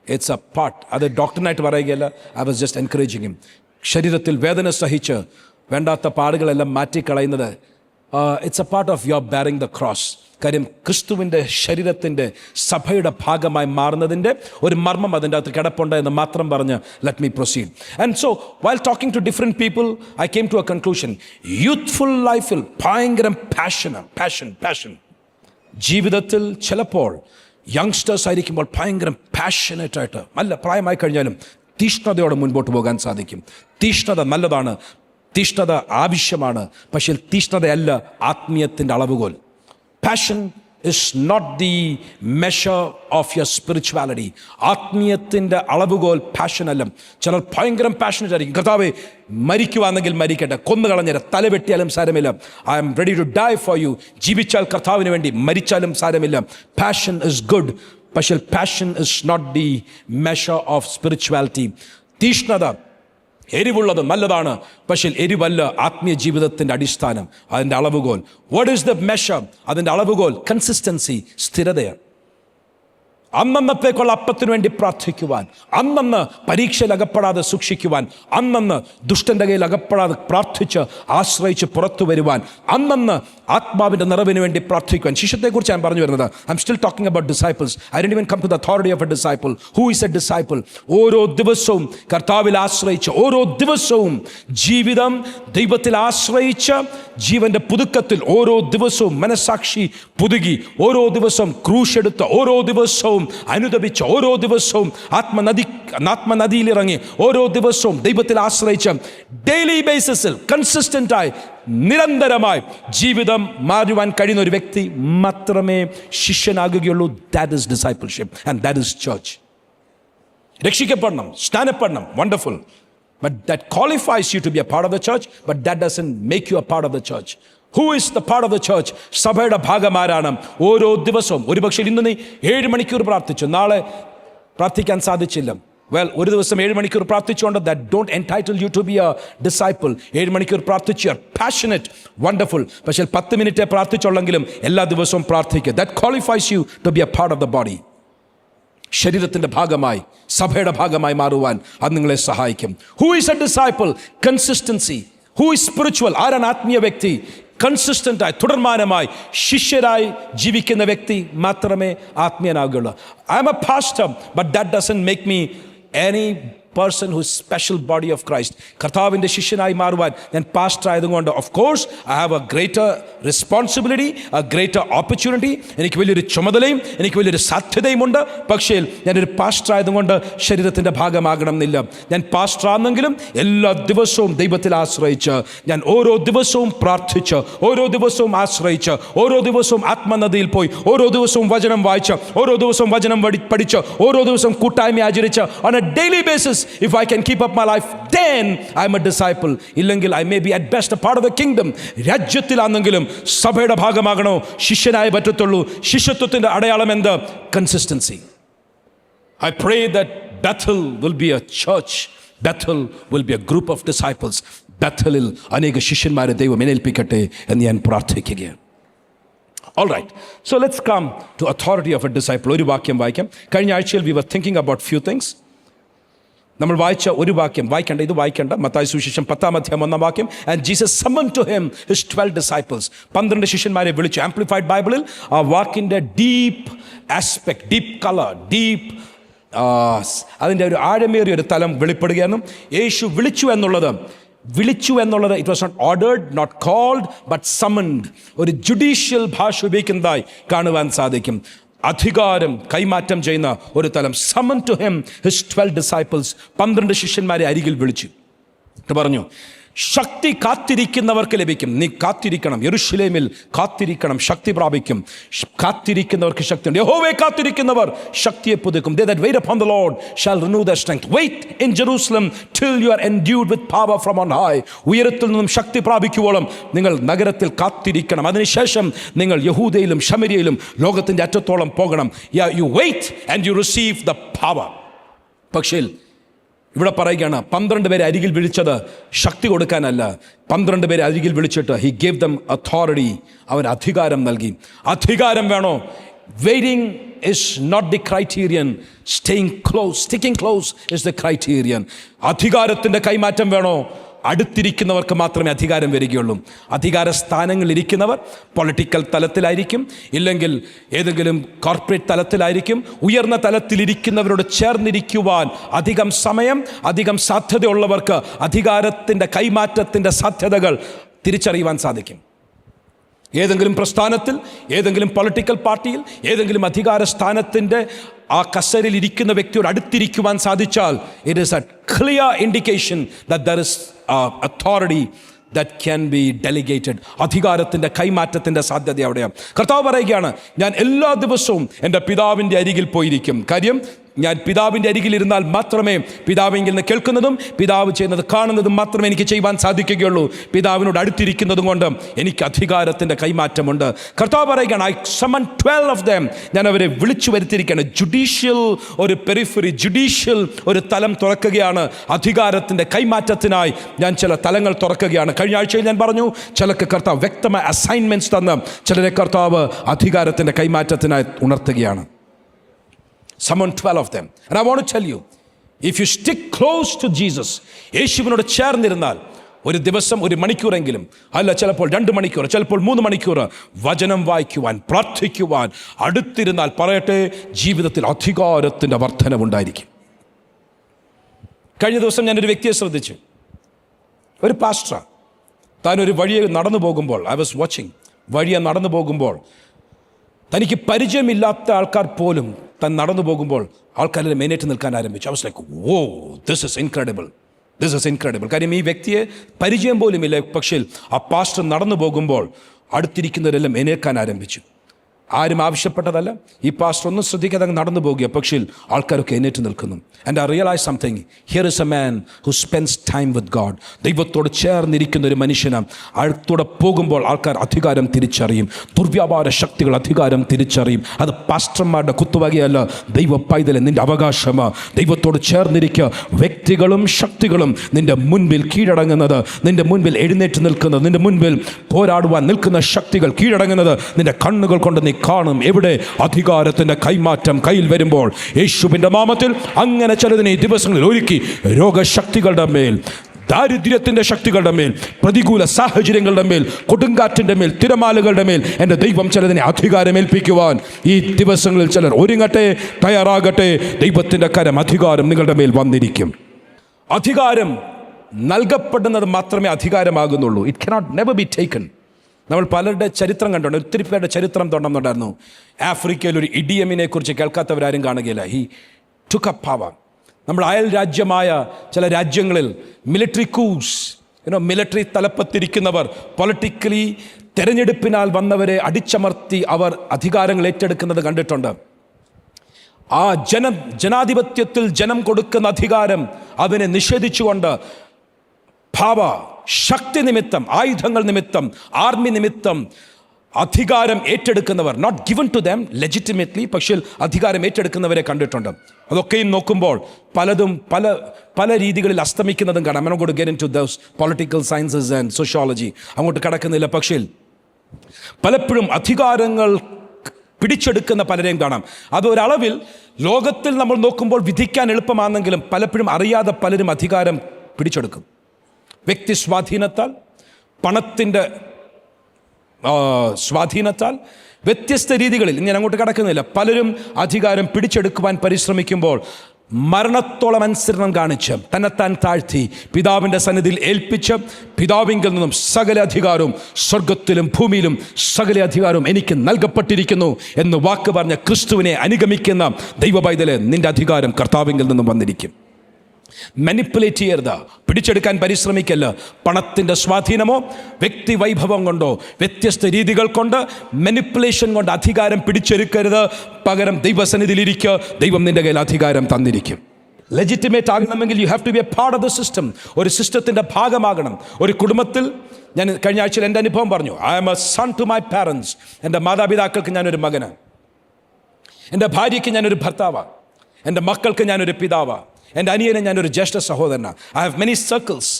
It's a part. അത് ഡോക്ടറിനായിട്ട് പറയുകയല്ല, I was just encouraging him. ശരീരത്തിൽ വേദന സഹിച്ച് വേണ്ടാത്ത പാടുകളെല്ലാം മാറ്റിക്കളയുന്നത് it's a part of your bearing the cross. കാര്യം ക്രിസ്തുവിൻ്റെ ശരീരത്തിൻ്റെ സഭയുടെ ഭാഗമായി മാറുന്നതിൻ്റെ ഒരു മർമ്മം അതിൻ്റെ അകത്ത് കിടപ്പുണ്ട് എന്ന് മാത്രം പറഞ്ഞ് let me proceed. And so while talking to different people I came to a conclusion. Youthful ലൈഫിൽ ഭയങ്കര പാഷൻ. ജീവിതത്തിൽ ചിലപ്പോൾ യങ്സ്റ്റേഴ്സ് ആയിരിക്കുമ്പോൾ ഭയങ്കര പാഷനേറ്റായിട്ട്, നല്ല പ്രായമായി കഴിഞ്ഞാലും തീഷ്ണതയോടെ മുൻപോട്ട് പോകാൻ സാധിക്കും. തീഷ്ണത നല്ലതാണ്, തീഷ്ണത ആവശ്യമാണ്. പക്ഷേ തീഷ്ണതയല്ല ആത്മീയത്തിൻ്റെ അളവുകോൽ. Passion is not the measure of your spirituality. ആത്മീയത്തിൻ്റെ അളവുകോൽ പാഷൻ അല്ല. ചിലർ ഭയങ്കര പാഷനേറ്റ് ആയിരിക്കും. കർത്താവേ, മരിക്കുവാണെങ്കിൽ മരിക്കട്ടെ, കൊന്നു കളഞ്ഞേരെ, തല വെട്ടിയാലും സാരമില്ല, I'm ready to die for you. ജീവിച്ചാൽ കർത്താവിന് വേണ്ടി, മരിച്ചാലും സാരമില്ല. പാഷൻ ഇസ് ഗുഡ്, പക്ഷേ passion is not the measure of spirituality. തീഷ്ണത, എരിവുള്ളത് നല്ലതാണ്, പക്ഷേ എരിവല്ല ആത്മീയ ജീവിതത്തിൻ്റെ അടിസ്ഥാനം, അതിൻ്റെ അളവുകോൽ. What is the measure? അതിൻ്റെ അളവുകോൽ കൺസിസ്റ്റൻസി, സ്ഥിരതയാണ്. അന്നന്നത്തേക്കുള്ള അപ്പത്തിനു വേണ്ടി പ്രാർത്ഥിക്കുവാൻ, അന്നന്ന് പരീക്ഷയിൽ അകപ്പെടാതെ സൂക്ഷിക്കുവാൻ, അന്നന്ന് ദുഷ്ടൻ്റെ കയ്യിൽ അകപ്പെടാതെ പ്രാർത്ഥിച്ച് ആശ്രയിച്ച് പുറത്തു വരുവാൻ, അന്നന്ന് ആത്മാവിൻ്റെ നിറവിന് വേണ്ടി പ്രാർത്ഥിക്കുവാൻ. ശിഷ്യത്തെക്കുറിച്ച് ഞാൻ പറഞ്ഞു വരുന്നത്. I am still talking about disciples. I didn't even come to the authority of a disciple. Who is a disciple? ഓരോ ദിവസവും കർത്താവിൽ ആശ്രയിച്ച്, ഓരോ ദിവസവും ജീവിതം ദൈവത്തിൽ ആശ്രയിച്ച്, ജീവൻ്റെ പുതുക്കത്തിൽ ഓരോ ദിവസവും മനസാക്ഷി പുതുകി, ഓരോ ദിവസവും ക്രൂശെടുത്ത്, ഓരോ ദിവസവും അനുദപിച്ച്, ഓരോ ദിവസവും ആത്മനദിയിലിറങ്ങി, ഓരോ ദിവസവും ദൈവത്തിൽ ആശ്രയിച്ച്, ഡെയിലി ബേസിസിൽ കൺസിസ്റ്റന്റായി നിരന്തരമായി ജീവിതം മാറുവാൻ കഴിയുന്ന ഒരു വ്യക്തി മാത്രമേ ശിഷ്യനാകുകയുള്ളൂ. That is discipleship and that is church. രക്ഷിക്കപ്പെടണം, സ്നാനപ്പെടണം, wonderful. But that qualifies you to be a part of the church, but that doesn't make you a part of the church. Who is the part of the church? സഭയുടെ ഭാഗമാരാണ്. ഓരോ ദിവസവും, ഒരുപക്ഷെ ഇന്ന് നീ 7 മണിക്കൂർ പ്രാർത്ഥിച്ചു, നാളെ പ്രാർത്ഥിക്കാൻ സാധിച്ചില്ല. വെൽ, ഒരു ദിവസം 7 മണിക്കൂർ പ്രാർത്ഥിച്ചുകൊണ്ട് that don't entitle you to be a disciple. 7 മണിക്കൂർ പ്രാർത്ഥിച്ചു, you are passionate, wonderful. പക്ഷേ 10 മിനിറ്റേ പ്രാർത്ഥിച്ചുള്ളെങ്കിലും എല്ലാ ദിവസവും പ്രാർത്ഥിക്കുക. That qualifies you to be a part of the body. ശരീരത്തിൻ്റെ ഭാഗമായി, സഭയുടെ ഭാഗമായി മാറുവാൻ അത് നിങ്ങളെ സഹായിക്കും. Who is a disciple? Consistency. Who is spiritual? ആരാണ് ആത്മീയ വ്യക്തി? കൺസിസ്റ്റൻ്റായി, തുടർമാനമായി ശിഷ്യരായി ജീവിക്കുന്ന വ്യക്തി മാത്രമേ ആത്മീയനാകുകയുള്ളൂ. I am a pastor, but that doesn't make me any person who is special body of Christ. കർത്താവിൻ്റെ ശിഷ്യനായി മാറുവാൻ ഞാൻ പാസ്റ്റർ ആയതുകൊണ്ട് of course I have A greater responsibility, A greater opportunity. എനിക്ക് വലിയൊരു ചുമതലയും എനിക്ക് വലിയൊരു സാധ്യതയുമുണ്ട്. പക്ഷേ ഞാനൊരു പാസ്റ്റർ ആയതുകൊണ്ട് ശരീരത്തിൻ്റെ ഭാഗമാകണം എന്നില്ല. ഞാൻ പാസ്റ്റർ ആണെങ്കിലും എല്ലാ ദിവസവും ദൈവത്തിൽ ആശ്രയിച്ച്, ഞാൻ ഓരോ ദിവസവും പ്രാർത്ഥിച്ച്, ഓരോ ദിവസവും ആശ്രയിച്ച്, ഓരോ ദിവസവും ആത്മനദിയിൽ പോയി, ഓരോ ദിവസവും വചനം വായിച്ച്, ഓരോ ദിവസവും വചനം പഠിച്ച്, ഓരോ ദിവസവും കൂട്ടായ്മ ആചരിച്ച്, on a daily basis, if I can keep up my life, then I'm a disciple. ഇല്ലെങ്കിൽ I may be at best a part of the kingdom. രാജ്യത്തിലാണെങ്കിലും സഭയുടെ ഭാഗമാകണോ ശിഷ്യനായി പറ്റത്തുള്ളൂ. ശിഷ്യത്വത്തിൻ്റെ അടയാളം എന്ത്? Consistency. I pray that Bethel will be a church. Bethel will be a group of disciples. ബethലിൽ അനേക ശിഷ്യന്മാരെ ദൈവം ഏൽപ്പിക്കട്ടെ എന്ന് ഞാൻ പ്രാർത്ഥിക്കുകയാണ്. All right, so let's come to authority of a disciple. ഒരു വാക്യം വായിക്കാം. കഴിഞ്ഞ ആഴ്ചയിൽ we were thinking about few things. നമ്മൾ വായിച്ച ഒരു വാക്യം വായിക്കേണ്ട മത്തായി സുവിശേഷം 10-ാം അധ്യായം 1-ാം വാക്യം. And Jesus summoned to him his 12 disciples. 12 ശിഷ്യന്മാരെ വിളിച്ചു. ആംപ്ലിഫൈഡ് ബൈബിളിൽ ആ വാക്കിൻ്റെ deep aspect, deep colour, deep അതിൻ്റെ ഒരു ആഴമേറിയ ഒരു തലം വെളിപ്പെടുകയാണ്. യേശു വിളിച്ചു എന്നുള്ളത് it was not ordered, not called, but summoned. ഒരു ജുഡീഷ്യൽ ഭാഷ ഉപയോഗിക്കുന്നതായി കാണുവാൻ സാധിക്കും. അധികാരം കൈമാറ്റം ചെയ്യുന്ന ഒരു തലം. Summon to him his 12 disciples. 12 ശിഷ്യന്മാരെ അരികിൽ വിളിച്ചു പറഞ്ഞു, ശക്തി കാത്തിരിക്കുന്നവർക്ക് ലഭിക്കും. നീ കാത്തിരിക്കണം, യെരൂശലേമിൽ കാത്തിരിക്കണം, ശക്തി പ്രാപിക്കും. കാത്തിരിക്കുന്നവർക്ക് ശക്തിയുണ്ട്. യഹോവയെ കാത്തിരിക്കുന്നവർ ശക്തിയെ പുതുക്കും. They that wait upon the Lord shall renew their strength. Wait in Jerusalem till you are endued with power from on high. ഉയരത്തിൽ നിന്നും ശക്തി പ്രാപിക്കുവോളം നിങ്ങൾ നഗരത്തിൽ കാത്തിരിക്കണം. അതിനുശേഷം നിങ്ങൾ യഹൂദയിലും ശമരിയയിലും ലോകത്തിൻ്റെ അറ്റത്തോളം പോകണം. You wait and you receive the power. പക്ഷേ ഇവിടെ പറയുകയാണ്, 12 പേരെ അരികിൽ വിളിച്ചത് ശക്തി കൊടുക്കാനല്ല. 12 പേരെ അരികിൽ വിളിച്ചിട്ട് he gave them authority. അവൻ അധികാരം നൽകി. അധികാരം വേണോ? Waiting is not the criterion. Sticking close is the criterion. അധികാരത്തിൻ്റെ കൈമാറ്റം വേണോ? അടുത്തിരിക്കുന്നവർക്ക് മാത്രമേ അധികാരം വരികയുള്ളൂ. അധികാര സ്ഥാനങ്ങളിൽ ഇരിക്കുന്നവർ പൊളിറ്റിക്കൽ തലത്തിലായിരിക്കും, ഇല്ലെങ്കിൽ ഏതെങ്കിലും കോർപ്പറേറ്റ് തലത്തിലായിരിക്കും. ഉയർന്ന തലത്തിലിരിക്കുന്നവരോട് ചേർന്നിരിക്കുവാൻ അധികം സമയം, അധികം സാധ്യതയുള്ളവർക്ക് അധികാരത്തിൻ്റെ കൈമാറ്റത്തിൻ്റെ സാധ്യതകൾ തിരിച്ചറിയുവാൻ സാധിക്കും. ഏതെങ്കിലും പ്രസ്ഥാനത്തിൽ, ഏതെങ്കിലും പൊളിറ്റിക്കൽ പാർട്ടിയിൽ, ഏതെങ്കിലും അധികാര സ്ഥാനത്തിൻ്റെ ആ കസേരയിൽ ഇരിക്കുന്ന വ്യക്തിയോട് അടുത്തിരിക്കുവാൻ സാധിച്ചാൽ it is A clear indication that there is authority that can be delegated. അധികാരത്തിൻ്റെ കൈമാറ്റത്തിൻ്റെ സാധ്യത അവിടെയാണ്. കർത്താവ് പറയുകയാണ്, ഞാൻ എല്ലാ ദിവസവും എൻ്റെ പിതാവിൻ്റെ അരികിൽ പോയിരിക്കും. കാര്യം, ഞാൻ പിതാവിൻ്റെ അരികിലിരുന്നാൽ മാത്രമേ പിതാവിങ്കിൽ നിന്ന് കേൾക്കുന്നതും പിതാവ് ചെയ്യുന്നത് കാണുന്നതും മാത്രമേ എനിക്ക് ചെയ്യുവാൻ സാധിക്കുകയുള്ളൂ. പിതാവിനോട് അടുത്തിരിക്കുന്നതും കൊണ്ട് എനിക്ക് അധികാരത്തിൻ്റെ കൈമാറ്റമുണ്ട്. കർത്താവ് പറയുകയാണ്, ഐ സമൺ 12 of them. ഞാൻ അവരെ വിളിച്ചു വരുത്തിയിരിക്കുകയാണ്. ജുഡീഷ്യൽ ഒരു പെരിഫറി, ജുഡീഷ്യൽ ഒരു തലം തുറക്കുകയാണ്. അധികാരത്തിൻ്റെ കൈമാറ്റത്തിനായി ഞാൻ ചില തലങ്ങൾ തുറക്കുകയാണ്. കഴിഞ്ഞ ആഴ്ചയിൽ ഞാൻ പറഞ്ഞു, ചിലർക്ക് കർത്താവ് വ്യക്തമായ അസൈൻമെൻറ്റ്സ് തന്ന് ചിലരെ കർത്താവ് അധികാരത്തിൻ്റെ കൈമാറ്റത്തിനായി ഉണർത്തുകയാണ്. Summon 12 of them. And I want to tell you, if you stick close to Jesus, യേശുവിനോട് ചേർന്നിരുന്നാൽ ഒരു ദിവസം 1 മണിക്കൂറെങ്കിലും, അല്ല ചിലപ്പോൾ 2 മണിക്കൂർ, ചിലപ്പോൾ 3 മണിക്കൂർ വചനം വായിക്കുവാൻ, പ്രാർത്ഥിക്കുവാൻ അടുത്തിരുന്നാൽ, പറയട്ടെ, ജീവിതത്തിൽ അധികാരത്തിൻ്റെ വർധനവുണ്ടായിരിക്കും. കഴിഞ്ഞ ദിവസം ഞാനൊരു വ്യക്തിയെ ശ്രദ്ധിച്ചു. ഒരു പാസ്റ്റർ താനൊരു വഴിയെ നടന്നു പോകുമ്പോൾ, ഐ വാസ് വാച്ചിങ്, വഴിയെ നടന്നു പോകുമ്പോൾ തനിക്ക് പരിചയമില്ലാത്ത ആൾക്കാർ പോലും താൻ നടന്നു പോകുമ്പോൾ ആൾക്കാരെ മെയിനേറ്റ് നിൽക്കാൻ ആരംഭിച്ചു. I was like, whoa, this is incredible. കാര്യം ഈ വ്യക്തിയെ പരിചയം പോലും ഇല്ല. പക്ഷേ ആ പാസ്റ്റർ നടന്നു പോകുമ്പോൾ അടുത്തിരിക്കുന്നവരെല്ലാം എണീക്കാൻ ആരംഭിച്ചു. ആരും ആവശ്യപ്പെട്ടതല്ല. ഈ പാസ്റ്റർ ഒന്നും ശ്രദ്ധിക്കാതെ അങ്ങ് നടന്നു പോകുക, പക്ഷേ ആൾക്കാരൊക്കെ എഴുന്നേറ്റ് നിൽക്കുന്നു. And I realise something, here is a man who spends time with God. ദൈവത്തോട് ചേർന്നിരിക്കുന്ന ഒരു മനുഷ്യനാണ്. അടുത്തൂടെ പോകുമ്പോൾ ആൾക്കാർ അധികാരം തിരിച്ചറിയും. ദുർവ്യാപാര ശക്തികൾ അധികാരം തിരിച്ചറിയും. അത് പാസ്റ്റർമാരുടെ കുത്തുവകയല്ല, ദൈവ പൈതലെ നിൻ്റെ അവകാശമാണ്. ദൈവത്തോട് ചേർന്നിരിക്കുക. വ്യക്തികളും ശക്തികളും നിൻ്റെ മുൻപിൽ കീഴടങ്ങുന്നത്, നിൻ്റെ മുൻപിൽ എഴുന്നേറ്റ് നിൽക്കുന്നത്, നിൻ്റെ മുൻപിൽ പോരാടുവാൻ നിൽക്കുന്ന ശക്തികൾ കീഴടങ്ങുന്നത് നിൻ്റെ കണ്ണുകൾ കൊണ്ട് നീ കാണും. എവിടെ അധികാരത്തിൻ്റെ കൈമാറ്റം കയ്യിൽ വരുമ്പോൾ യേശുവിൻ്റെ നാമത്തിൽ അങ്ങനെ ചിലതിനെ ഈ ദിവസങ്ങളിൽ ഒരുക്കി. രോഗശക്തികളുടെ മേൽ, ദാരിദ്ര്യത്തിൻ്റെ ശക്തികളുടെ മേൽ, പ്രതികൂല സാഹചര്യങ്ങളുടെ മേൽ, കൊടുങ്കാറ്റിൻ്റെ മേൽ, തിരമാലകളുടെ മേൽ എൻ്റെ ദൈവം ചിലതിനെ അധികാരമേൽപ്പിക്കുവാൻ ഈ ദിവസങ്ങളിൽ ചിലർ ഒരുങ്ങട്ടെ, തയ്യാറാകട്ടെ. ദൈവത്തിൻ്റെ കരം, അധികാരം നിങ്ങളുടെ മേൽ വന്നിരിക്കും. അധികാരം നൽകപ്പെടുന്നത് മാത്രമേ അധികാരമാകുന്നുള്ളൂ. It cannot never be taken. നമ്മൾ പലരുടെ ചരിത്രം കണ്ടുണ്ട്, ഒത്തിരി പേരുടെ ചരിത്രം തുടർന്നുണ്ടായിരുന്നു. ആഫ്രിക്കയിൽ ഒരു ഇഡിയമിനെ കുറിച്ച് കേൾക്കാത്തവരാരും കാണുകയില്ല. He took up power. നമ്മൾ അയൽ രാജ്യമായ ചില രാജ്യങ്ങളിൽ മിലിറ്ററി കൂസ്, മിലിറ്ററി തലപ്പത്തിരിക്കുന്നവർ പൊളിറ്റിക്കലി തെരഞ്ഞെടുപ്പിനാൽ വന്നവരെ അടിച്ചമർത്തി അവർ അധികാരങ്ങൾ ഏറ്റെടുക്കുന്നത് കണ്ടിട്ടുണ്ട്. ആ ജനാധിപത്യത്തിൽ ജനം കൊടുക്കുന്ന അധികാരം അതിനെ നിഷേധിച്ചുകൊണ്ട് ശക്തി നിമിത്തം, ആയുധങ്ങൾ നിമിത്തം, ആർമി നിമിത്തം അധികാരം ഏറ്റെടുക്കുന്നവർ, not given to them legitimately, പക്ഷേ അധികാരം ഏറ്റെടുക്കുന്നവരെ കണ്ടിട്ടുണ്ട്. അതൊക്കെയും നോക്കുമ്പോൾ പലതും പല രീതികളിൽ അസ്തമിക്കുന്നതും കാണാം. I'm not going to get into those political sciences and sociology, അങ്ങോട്ട് കടക്കുന്നില്ല. പക്ഷേ പലപ്പോഴും അധികാരങ്ങൾ പിടിച്ചെടുക്കുന്ന പലരെയും കാണാം. അതൊരളവിൽ ലോകത്തിൽ നമ്മൾ നോക്കുമ്പോൾ വിധിക്കാൻ എളുപ്പമാണെങ്കിലും പലപ്പോഴും അറിയാതെ പലരും അധികാരം പിടിച്ചെടുക്കും. വ്യക്തി സ്വാധീനത്താൽ, പണത്തിൻ്റെ സ്വാധീനത്താൽ, വ്യത്യസ്ത രീതികളിൽ ഞാൻ അങ്ങോട്ട് കടക്കുന്നില്ല. പലരും അധികാരം പിടിച്ചെടുക്കുവാൻ പരിശ്രമിക്കുമ്പോൾ മരണത്തോളം അനുസരണം കാണിച്ച് തന്നെത്താൻ താഴ്ത്തി പിതാവിൻ്റെ സന്നിധിയിൽ ഏൽപ്പിച്ച്, പിതാവിങ്കിൽ നിന്നും സകല അധികാരവും സ്വർഗത്തിലും ഭൂമിയിലും സകല അധികാരവും എനിക്ക് നൽകപ്പെട്ടിരിക്കുന്നു എന്ന് വാക്ക് പറഞ്ഞ ക്രിസ്തുവിനെ അനുഗമിക്കുന്ന ദൈവ പൈതലെ, നിന്റെ അധികാരം കർത്താവിങ്കിൽ നിന്നും വന്നിരിക്കും. മാനിപ്പുലേറ്റ് ചെയ്യരുത്, പിടിച്ചെടുക്കാൻ പരിശ്രമിക്കല്ല. പണത്തിൻ്റെ സ്വാധീനമോ വ്യക്തി വൈഭവം കൊണ്ടോ വ്യത്യസ്ത രീതികൾ കൊണ്ട് മാനിപ്പുലേഷൻ കൊണ്ട് അധികാരം പിടിച്ചെടുക്കരുത്. പകരം ദൈവസന്നിധിയിലിരിക്കുക, ദൈവം നിന്റെ കയ്യിൽ അധികാരം തന്നിരിക്കും. ലെജിറ്റിമേറ്റ് ആകണമെങ്കിൽ you have to be a part of the system. ഒരു സിസ്റ്റത്തിൻ്റെ ഭാഗമാകണം. ഒരു കുടുംബത്തിൽ, ഞാൻ കഴിഞ്ഞ ആഴ്ചയിൽ എൻ്റെ അനുഭവം പറഞ്ഞു, I am a son to my parents. എൻ്റെ മാതാപിതാക്കൾക്ക് ഞാനൊരു മകനാണ്, എൻ്റെ ഭാര്യയ്ക്ക് ഞാനൊരു ഭർത്താവാണ്, എൻ്റെ മക്കൾക്ക് ഞാനൊരു പിതാവാണ്, എൻ്റെ അനിയനെ ഞാനൊരു ജ്യേഷ്ഠ സഹോദരനാണ്. I have many circles.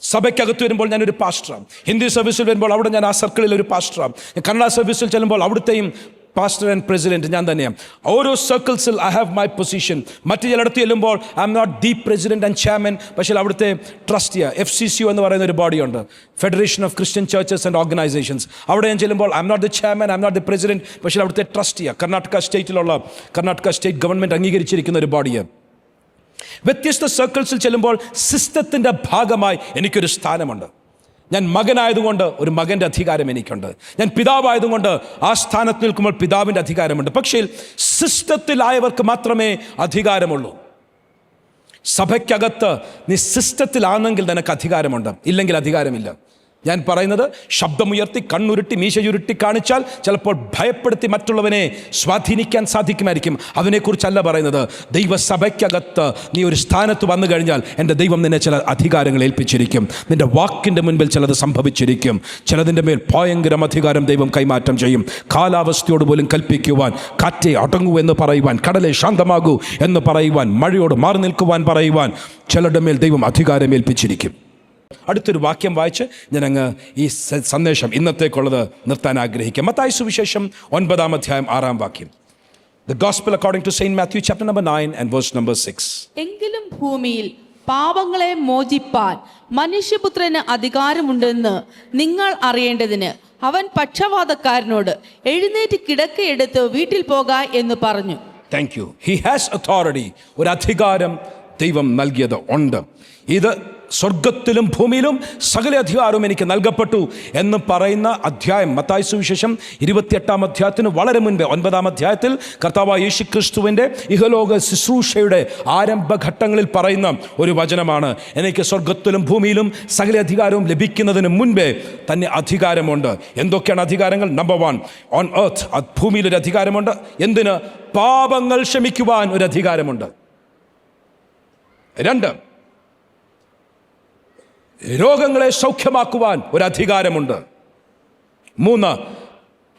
സഭയ്ക്കകത്ത് വരുമ്പോൾ ഞാനൊരു പാസ്റ്ററാണ്. ഹിന്ദി സർവീസിൽ വരുമ്പോൾ അവിടെ ഞാൻ ആ സർക്കിളിൽ ഒരു പാസ്റ്ററാണ്. കന്നഡ സർവീസിൽ ചെല്ലുമ്പോൾ അവിടുത്തെയും പാസ്റ്റർ ആൻഡ് പ്രസിഡന്റ് ഞാൻ തന്നെയാണ്. ഓരോ സർക്കിൾസിൽ ഐ ഹാവ് മൈ പൊസിഷൻ. മറ്റു ചിലയിടത്ത് ചെല്ലുമ്പോൾ I M not the president and chairman, പക്ഷേ അവിടുത്തെ ട്രസ്റ്റിയ FCCO എന്ന് പറയുന്ന ഒരു ബോഡിയുണ്ട്, federation of Christian churches and organisations. അവിടെ ഞാൻ ചെല്ലുമ്പോൾ I M not the chairman, I M not the president, പക്ഷേ അവിടുത്തെ ട്രസ്റ്റിയ കർണാടക സ്റ്റേറ്റ് ഗവൺമെൻറ് അംഗീകരിച്ചിരിക്കുന്ന ഒരു ബോഡിയാണ്. വ്യത്യസ്ത സർക്കിൾസിൽ ചെല്ലുമ്പോൾ സിസ്റ്റത്തിൻ്റെ ഭാഗമായി എനിക്കൊരു സ്ഥാനമുണ്ട്. ഞാൻ മകനായതുകൊണ്ട് ഒരു മകൻ്റെ അധികാരം എനിക്കുണ്ട്. ഞാൻ പിതാവായതുകൊണ്ട് ആ സ്ഥാനത്ത് നിൽക്കുമ്പോൾ പിതാവിൻ്റെ അധികാരമുണ്ട്. പക്ഷേ സിസ്റ്റത്തിലായവർക്ക് മാത്രമേ അധികാരമുള്ളൂ. സഭയ്ക്കകത്ത് നീ സിസ്റ്റത്തിലാണെങ്കിൽ നിനക്ക് അധികാരമുണ്ട്, ഇല്ലെങ്കിൽ അധികാരമില്ല. ഞാൻ പറയുന്നത്, ശബ്ദമുയർത്തി കണ്ണുരുട്ടി മീശയുരുട്ടി കാണിച്ചാൽ ചിലപ്പോൾ ഭയപ്പെടുത്തി മറ്റുള്ളവനെ സ്വാധീനിക്കാൻ സാധിക്കുമായിരിക്കും. അതിനെക്കുറിച്ചല്ല പറയുന്നത്. ദൈവസഭയ്ക്കകത്ത് നീ ഒരു സ്ഥാനത്ത് വന്നു കഴിഞ്ഞാൽ എൻ്റെ ദൈവം നിന്നെ ചില അധികാരങ്ങൾ ഏൽപ്പിച്ചിരിക്കും. നിൻ്റെ വാക്കിൻ്റെ മുൻപിൽ ചിലത് സംഭവിച്ചിരിക്കും. ചിലതിൻ്റെ മേൽ ഭയങ്കരം അധികാരം ദൈവം കൈമാറ്റം ചെയ്യും. കാലാവസ്ഥയോട് പോലും കൽപ്പിക്കുവാൻ, കാറ്റേ അടങ്ങൂ എന്ന് പറയുവാൻ, കടലെ ശാന്തമാകൂ എന്ന് പറയുവാൻ, മഴയോട് മാറി നിൽക്കുവാൻ പറയുവാൻ ചിലരുടെ മേൽ ദൈവം അധികാരം ഏൽപ്പിച്ചിരിക്കും. അടുത്തൊരു വാക്യം വായിച്ച് ഞാനങ്ങ് ഈ സന്ദേശം ഇന്നത്തേക്കുള്ളത് നിർത്താൻ ആഗ്രഹിക്കാം. മത്തായി സുവിശേഷം 9-ാം അധ്യായം 6-ാം വാക്യം. The Gospel according to Saint Matthew chapter number 9 and verse number 6. എങ്കിലും ഭൂമിയിൽ പാപങ്ങളെ മോചിപ്പാൻ മനുഷ്യപുത്രന് അധികാരമുണ്ടെന്ന് നിങ്ങൾ അറിയേണ്ടതിന് അവൻ പക്ഷവാതക്കാരനോട് എഴുന്നേറ്റ് കിടക്കയെടുത്ത് വീട്ടിൽ പോക എന്ന് പറഞ്ഞു. Thank you. He has authority. ഒരു അധികാരം ദൈവം നൽകിയത് ഉണ്ട്. ഇത് സ്വർഗത്തിലും ഭൂമിയിലും സകല അധികാരവും എനിക്ക് നൽകപ്പെട്ടു എന്ന് പറയുന്ന അധ്യായം മത്തായി സുവിശേഷം 28-ാം അധ്യായത്തിന് വളരെ മുൻപേ 9-ാം അധ്യായത്തിൽ കർത്താവായ യേശു ക്രിസ്തുവിൻ്റെ ഇഹലോക ശുശ്രൂഷയുടെ ആരംഭഘട്ടങ്ങളിൽ പറയുന്ന ഒരു വചനമാണ്. എനിക്ക് സ്വർഗത്തിലും ഭൂമിയിലും സകല അധികാരവും ലഭിക്കുന്നതിന് മുൻപേ തന്നെ അധികാരമുണ്ട്. എന്തൊക്കെയാണ് അധികാരങ്ങൾ? നമ്പർ 1, ഓൺ എർത്ത്, ഭൂമിയിൽ ഒരു അധികാരമുണ്ട്. എന്തിന്? പാപങ്ങൾ ക്ഷമിക്കുവാൻ ഒരു അധികാരമുണ്ട്. 2, രോഗങ്ങളെ സൗഖ്യമാക്കുവാൻ ഒരു അധികാരമുണ്ട്. 3,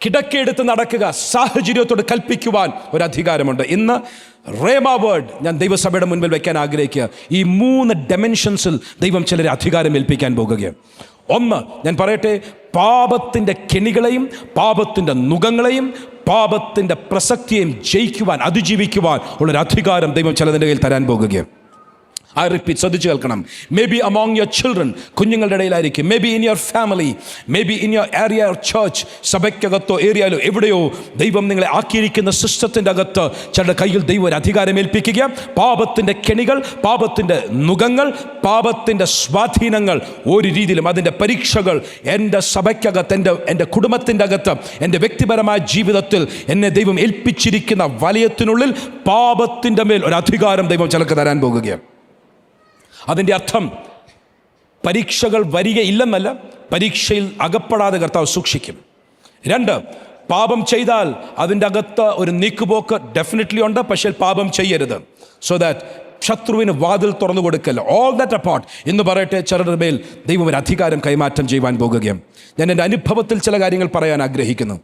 കിടക്കയെടുത്ത് നടക്കുക, സാഹചര്യത്തോട് കൽപ്പിക്കുവാൻ ഒരു അധികാരമുണ്ട്. ഇന്ന് റേമ വേർഡ് ഞാൻ ദൈവസഭയുടെ മുൻപിൽ വെക്കാൻ ആഗ്രഹിക്കുക. ഈ 3 ഡയമെൻഷൻസിൽ ദൈവം ചിലരെ അധികാരം ഏൽപ്പിക്കാൻ പോകുകയാണ്. 1, ഞാൻ പറയട്ടെ, പാപത്തിൻ്റെ കെണികളെയും പാപത്തിൻ്റെ നുകങ്ങളെയും പാപത്തിൻ്റെ പ്രസക്തിയെയും ജയിക്കുവാൻ, അതിജീവിക്കുവാൻ ഉള്ളൊരു അധികാരം ദൈവം ചിലതിൻ്റെ കയ്യിൽ തരാൻ പോകുകയാണ്. I repeat, ശ്രദ്ധിച്ചു കേൾക്കണം. May be among your children, കുഞ്ഞുങ്ങളുടെ ഇടയിലായിരിക്കും. May be in your family, may be in your area or church, സഭയ്ക്കകത്തോ ഏരിയയിലോ എവിടെയോ ദൈവം നിങ്ങളെ ആക്കിയിരിക്കുന്ന സിസ്റ്റത്തിൻ്റെ അകത്ത് ചിലരുടെ കയ്യിൽ ദൈവം ഒരു അധികാരം ഏൽപ്പിക്കുക. പാപത്തിൻ്റെ കെണികൾ, പാപത്തിൻ്റെ നുകങ്ങൾ, പാപത്തിൻ്റെ സ്വാധീനങ്ങൾ, ഒരു രീതിയിലും അതിൻ്റെ പരീക്ഷകൾ എൻ്റെ സഭയ്ക്കകത്ത്, എൻ്റെ കുടുംബത്തിൻ്റെ അകത്ത്, എൻ്റെ വ്യക്തിപരമായ ജീവിതത്തിൽ എന്നെ ദൈവം ഏൽപ്പിച്ചിരിക്കുന്ന വലയത്തിനുള്ളിൽ പാപത്തിൻ്റെ മേൽ ഒരു അധികാരം ദൈവം ചിലർക്ക് തരാൻ പോകുകയാണ്. അതിൻ്റെ അർത്ഥം പരീക്ഷകൾ വരികയില്ലെന്നല്ല, പരീക്ഷയിൽ അകപ്പെടാതെ കർത്താവ് സൂക്ഷിക്കും. 2, പാപം ചെയ്താൽ അതിൻ്റെ അകത്ത് ഒരു നീക്കുപോക്ക് ഡെഫിനറ്റ്ലി ഉണ്ട്, പക്ഷേ പാപം ചെയ്യരുത്. സോ ദാറ്റ് ശത്രുവിന് വാതിൽ തുറന്നു കൊടുക്കല്ല. ഓൾ ദാറ്റ് അപ്പാർട്ട് എന്ന് പറയട്ടെ, ചിലരുടെ മേൽ ദൈവം ഒരു അധികാരം കൈമാറ്റം ചെയ്യുവാൻ പോകുകയാണ്. ഞാൻ എൻ്റെ അനുഭവത്തിൽ ചില കാര്യങ്ങൾ പറയാൻ ആഗ്രഹിക്കുന്നു.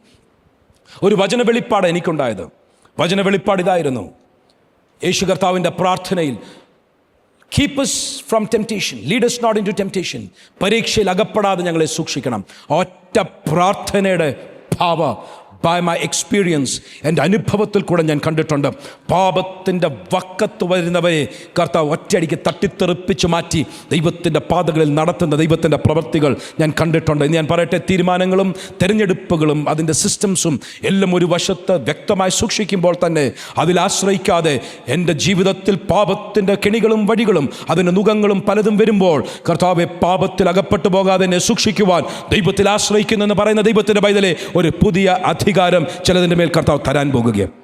ഒരു വചന വെളിപ്പാട് എനിക്കുണ്ടായത്. വചന വെളിപ്പാട് ഇതായിരുന്നു. യേശു കർത്താവിൻ്റെ പ്രാർത്ഥനയിൽ, keep us from temptation, lead us not into temptation, പരീക്ഷയിൽ അകപ്പെടാതെ ഞങ്ങളെ സൂക്ഷിക്കണം. ഒറ്റ പ്രാർത്ഥനയുടെ ഭാവ ബൈ മൈ എക്സ്പീരിയൻസ്, എൻ്റെ അനുഭവത്തിൽ കൂടെ ഞാൻ കണ്ടിട്ടുണ്ട്. പാപത്തിൻ്റെ വക്കത്ത് വരുന്നവരെ കർത്താവ് ഒറ്റയടിക്ക് തട്ടിത്തെറിപ്പിച്ച് മാറ്റി ദൈവത്തിൻ്റെ പാതകളിൽ നടത്തുന്ന ദൈവത്തിൻ്റെ പ്രവൃത്തികൾ ഞാൻ കണ്ടിട്ടുണ്ട്. ഇന്ന് ഞാൻ പറയട്ടെ, തീരുമാനങ്ങളും തെരഞ്ഞെടുപ്പുകളും അതിൻ്റെ സിസ്റ്റംസും എല്ലാം ഒരു വശത്ത് വ്യക്തമായി സൂക്ഷിക്കുമ്പോൾ തന്നെ അതിൽ ആശ്രയിക്കാതെ എൻ്റെ ജീവിതത്തിൽ പാപത്തിൻ്റെ കെണികളും വഴികളും അതിൻ്റെ നുകങ്ങളും പലതും വരുമ്പോൾ കർത്താവെ, പാപത്തിൽ അകപ്പെട്ടു പോകാതെ എന്നെ സൂക്ഷിക്കുവാൻ ദൈവത്തിൽ ആശ്രയിക്കുന്നെന്ന് പറയുന്ന ദൈവത്തിൻ്റെ പൈതലെ ഒരു പുതിയ അധികാരം ചിലതിൻ്റെ മേൽ കർത്താവ് തരാൻ പോകുകയാണ്.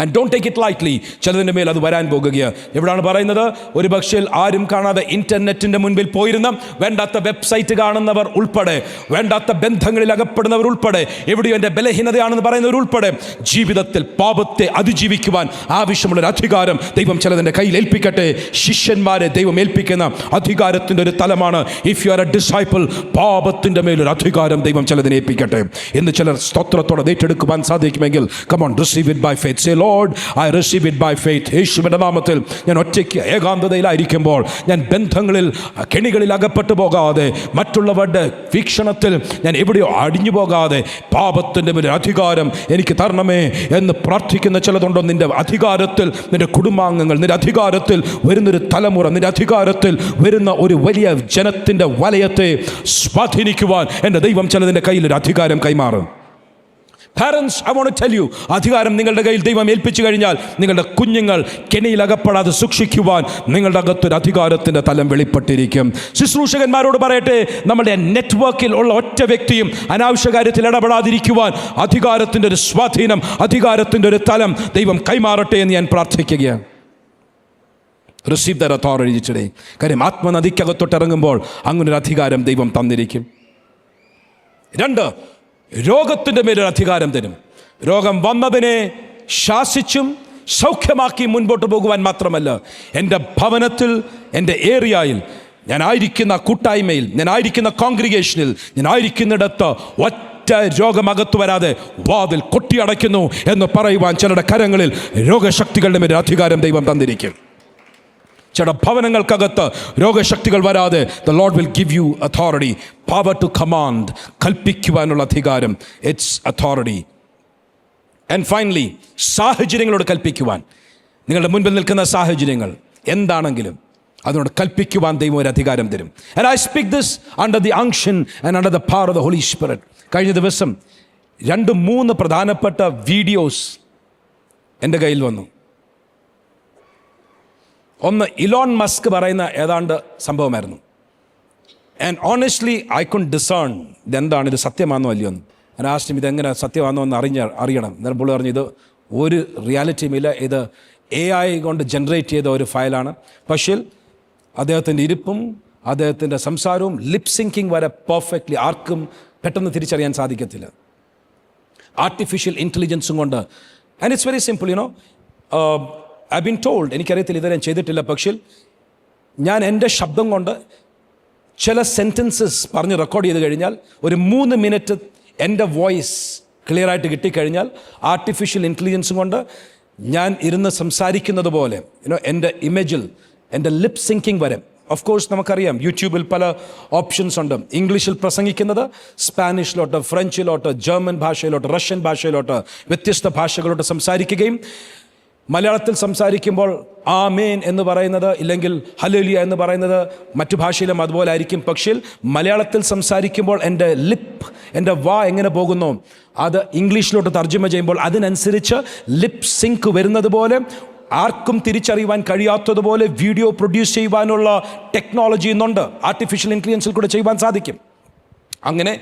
And don't take it lightly. ചിലതിൻ്റെ മേൽ അത് വരാൻ പോകുകയാണ്. എവിടെയാണ് പറയുന്നത്? ഒരു പക്ഷേ ആരും കാണാതെ ഇൻ്റർനെറ്റിൻ്റെ മുൻപിൽ പോയിരുന്ന വേണ്ടാത്ത വെബ്സൈറ്റ് കാണുന്നവർ ഉൾപ്പെടെ, വേണ്ടാത്ത ബന്ധങ്ങളിൽ അകപ്പെടുന്നവർ ഉൾപ്പെടെ, എവിടെയോ എൻ്റെ ബലഹീനതയാണെന്ന് പറയുന്നവർ ഉൾപ്പെടെ ജീവിതത്തിൽ പാപത്തെ അതിജീവിക്കുവാൻ ആവശ്യമുള്ളൊരു അധികാരം ദൈവം ചിലതിൻ്റെ കയ്യിൽ ഏൽപ്പിക്കട്ടെ. ശിഷ്യന്മാരെ ദൈവം ഏൽപ്പിക്കുന്ന അധികാരത്തിൻ്റെ ഒരു തലമാണ് if you are a disciple, പാപത്തിൻ്റെ മേലൊരു അധികാരം ദൈവം ചിലതിനെ ഏൽപ്പിക്കട്ടെ എന്ന് ചിലർ സ്തോത്രത്തോടെ ഏറ്റെടുക്കുവാൻ സാധിക്കുമെങ്കിൽ come on, receive it by faith. Say, Lord, I receive it by faith. യേശുവിൻ്റെ നാമത്തിൽ ഞാൻ ഒറ്റയ്ക്ക് ഏകാന്തതയിലായിരിക്കുമ്പോൾ, ഞാൻ ബന്ധങ്ങളിൽ കെണികളിൽ അകപ്പെട്ടു പോകാതെ, മറ്റുള്ളവരുടെ വീക്ഷണത്തിൽ ഞാൻ എവിടെയോ അടിഞ്ഞു പോകാതെ, പാപത്തിൻ്റെ മേൽ അധികാരം എനിക്ക് തരണമേ എന്ന് പ്രാർത്ഥിക്കുന്ന ചിലതുണ്ടോ? നിൻ്റെ അധികാരത്തിൽ നിൻ്റെ കുടുംബാംഗങ്ങൾ, നിൻ്റെ അധികാരത്തിൽ വരുന്നൊരു തലമുറ, നിൻ്റെ അധികാരത്തിൽ വരുന്ന ഒരു വലിയ ജനത്തിൻ്റെ വലയത്തെ സ്വാധീനിക്കുവാൻ എൻ്റെ ദൈവം ചിലതിൻ്റെ കയ്യിൽ ഒരു അധികാരം കൈമാറും. Parents, I want to tell you, അധികാരം നിങ്ങളുടെ കയ്യിൽ ദൈവം ഏൽപ്പിച്ചു കഴിഞ്ഞാൽ നിങ്ങളുടെ കുഞ്ഞുങ്ങൾ കെണിയിൽ അകപ്പെടാതെ സൂക്ഷിക്കുവാൻ നിങ്ങളുടെ അകത്തൊരു അധികാരത്തിൻ്റെ തലം വെളിപ്പെട്ടിരിക്കും. ശുശ്രൂഷകന്മാരോട് പറയട്ടെ, നമ്മുടെ നെറ്റ്വർക്കിൽ ഉള്ള ഒറ്റ വ്യക്തിയും അനാവശ്യ കാര്യത്തിൽ ഇടപെടാതിരിക്കുവാൻ അധികാരത്തിൻ്റെ ഒരു സ്വാധീനം, അധികാരത്തിൻ്റെ ഒരു തലം ദൈവം കൈമാറട്ടെ എന്ന് ഞാൻ പ്രാർത്ഥിക്കുകയാണ്. Receive that authority today. കാര്യം ആത്മനദിക്കകത്തോട്ട് ഇറങ്ങുമ്പോൾ അങ്ങനൊരു അധികാരം ദൈവം തന്നിരിക്കും. 2, രോഗത്തിൻ്റെ മേലൊരു അധികാരം തരും. രോഗം വന്നതിനെ ശാസിച്ചും സൗഖ്യമാക്കി മുൻപോട്ട് പോകുവാൻ മാത്രമല്ല, എൻ്റെ ഭവനത്തിൽ, എൻ്റെ ഏരിയയിൽ, ഞാനായിരിക്കുന്ന കൂട്ടായ്മയിൽ, ഞാനായിരിക്കുന്ന കോൺഗ്രിഗേഷനിൽ, ഞാനായിരിക്കുന്നിടത്ത് ഒറ്റ രോഗമകത്തു വരാതെ വാതിൽ കൊട്ടിയടയ്ക്കുന്നു എന്ന് പറയുവാൻ ചിലരുടെ കരങ്ങളിൽ രോഗശക്തികളുടെ മേലൊരു അധികാരം ദൈവം തന്നിരിക്കും. ചില ഭവനങ്ങൾക്കകത്ത് രോഗശക്തികൾ വരാതെ the Lord will give you authority, power to command, കൽപ്പിക്കുവാനുള്ള അധികാരം. It's authority. And finally, സാഹചര്യങ്ങളോട് കൽപ്പിക്കുവാൻ, നിങ്ങളുടെ മുൻപിൽ നിൽക്കുന്ന സാഹചര്യങ്ങൾ എന്താണെങ്കിലും അതിനോട് കൽപ്പിക്കുവാൻ ദൈവം ഒരു അധികാരം തരും. And I speak this under the unction and under the power of the Holy Spirit. കഴിഞ്ഞ ദിവസം 2-3 പ്രധാനപ്പെട്ട വീഡിയോസ് എൻ്റെ കയ്യിൽ വന്നു. ഒന്ന് ഇലോൺ മസ്ക് പറയുന്ന ഏതാണ്ട് സംഭവമായിരുന്നു. And honestly I could discern ഇതെന്താണ്, ഇത് സത്യമാണോ അല്ലയോ എന്ന്. ഞാൻ ആശ്രയം ഇതെങ്ങനെ സത്യമാണോ എന്ന് അറിയണം. അന്നേരം പുള്ളി പറഞ്ഞു ഇത് ഒരു റിയാലിറ്റിയുമില്ല, ഇത് AI കൊണ്ട് ജനറേറ്റ് ചെയ്ത ഒരു ഫയലാണ്. പക്ഷേ അദ്ദേഹത്തിൻ്റെ ഇരിപ്പും അദ്ദേഹത്തിൻ്റെ സംസാരവും ലിപ് സിങ്കിങ് വരെ പെർഫെക്റ്റ്ലി ആർക്കും പെട്ടെന്ന് തിരിച്ചറിയാൻ സാധിക്കത്തില്ല. ആർട്ടിഫിഷ്യൽ ഇൻ്റലിജൻസും കൊണ്ട്. And it's very simple, you know. I been told, എനിക്കറിയത്തില്ല, ഇതുവരെ ചെയ്തിട്ടില്ല, പക്ഷേ ഞാൻ എൻ്റെ ശബ്ദം കൊണ്ട് ചില സെൻറ്റൻസസ് പറഞ്ഞ് റെക്കോർഡ് ചെയ്ത് കഴിഞ്ഞാൽ ഒരു 3 മിനിറ്റ് എൻ്റെ വോയിസ് ക്ലിയറായിട്ട് കിട്ടിക്കഴിഞ്ഞാൽ ആർട്ടിഫിഷ്യൽ ഇൻ്റലിജൻസും കൊണ്ട് ഞാൻ ഇരുന്ന് സംസാരിക്കുന്നത് പോലെ, യുനോ, എൻ്റെ ഇമേജിൽ എൻ്റെ ലിപ് സിങ്കിങ് വരെ. ഓഫ് കോഴ്സ് നമുക്കറിയാം യൂട്യൂബിൽ പല ഓപ്ഷൻസ് ഉണ്ട്. ഇംഗ്ലീഷിൽ പ്രസംഗിക്കുന്നത് സ്പാനിഷിലോട്ട്, ഫ്രഞ്ചിലോട്ട്, ജർമ്മൻ ഭാഷയിലോട്ട്, റഷ്യൻ ഭാഷയിലോട്ട്, വ്യത്യസ്ത ഭാഷകളോട്ട് സംസാരിക്കുകയും മലയാളത്തിൽ സംസാരിക്കുമ്പോൾ ആമേൻ എന്ന് പറയുന്നത് ഇല്ലെങ്കിൽ ഹല്ലേലൂയ എന്ന് പറയുന്നത് മറ്റു ഭാഷയിലും അതുപോലെ ആയിരിക്കും. പക്ഷേ മലയാളത്തിൽ സംസാരിക്കുമ്പോൾ എൻ്റെ ലിപ്പ്, എൻ്റെ വാ എങ്ങനെ പോകുന്നു അത് ഇംഗ്ലീഷിലോട്ട് തർജ്ജമ ചെയ്യുമ്പോൾ അതിനനുസരിച്ച് ലിപ് സിങ്ക് വരുന്നത് പോലെ, ആർക്കും തിരിച്ചറിയുവാൻ കഴിയാത്തതുപോലെ വീഡിയോ പ്രൊഡ്യൂസ് ചെയ്യുവാനുള്ള ടെക്നോളജി ഇന്നുണ്ട്. ആർട്ടിഫിഷ്യൽ ഇൻ്റലിജൻസിൽ കൂടെ ചെയ്യുവാൻ സാധിക്കും. അങ്ങനെ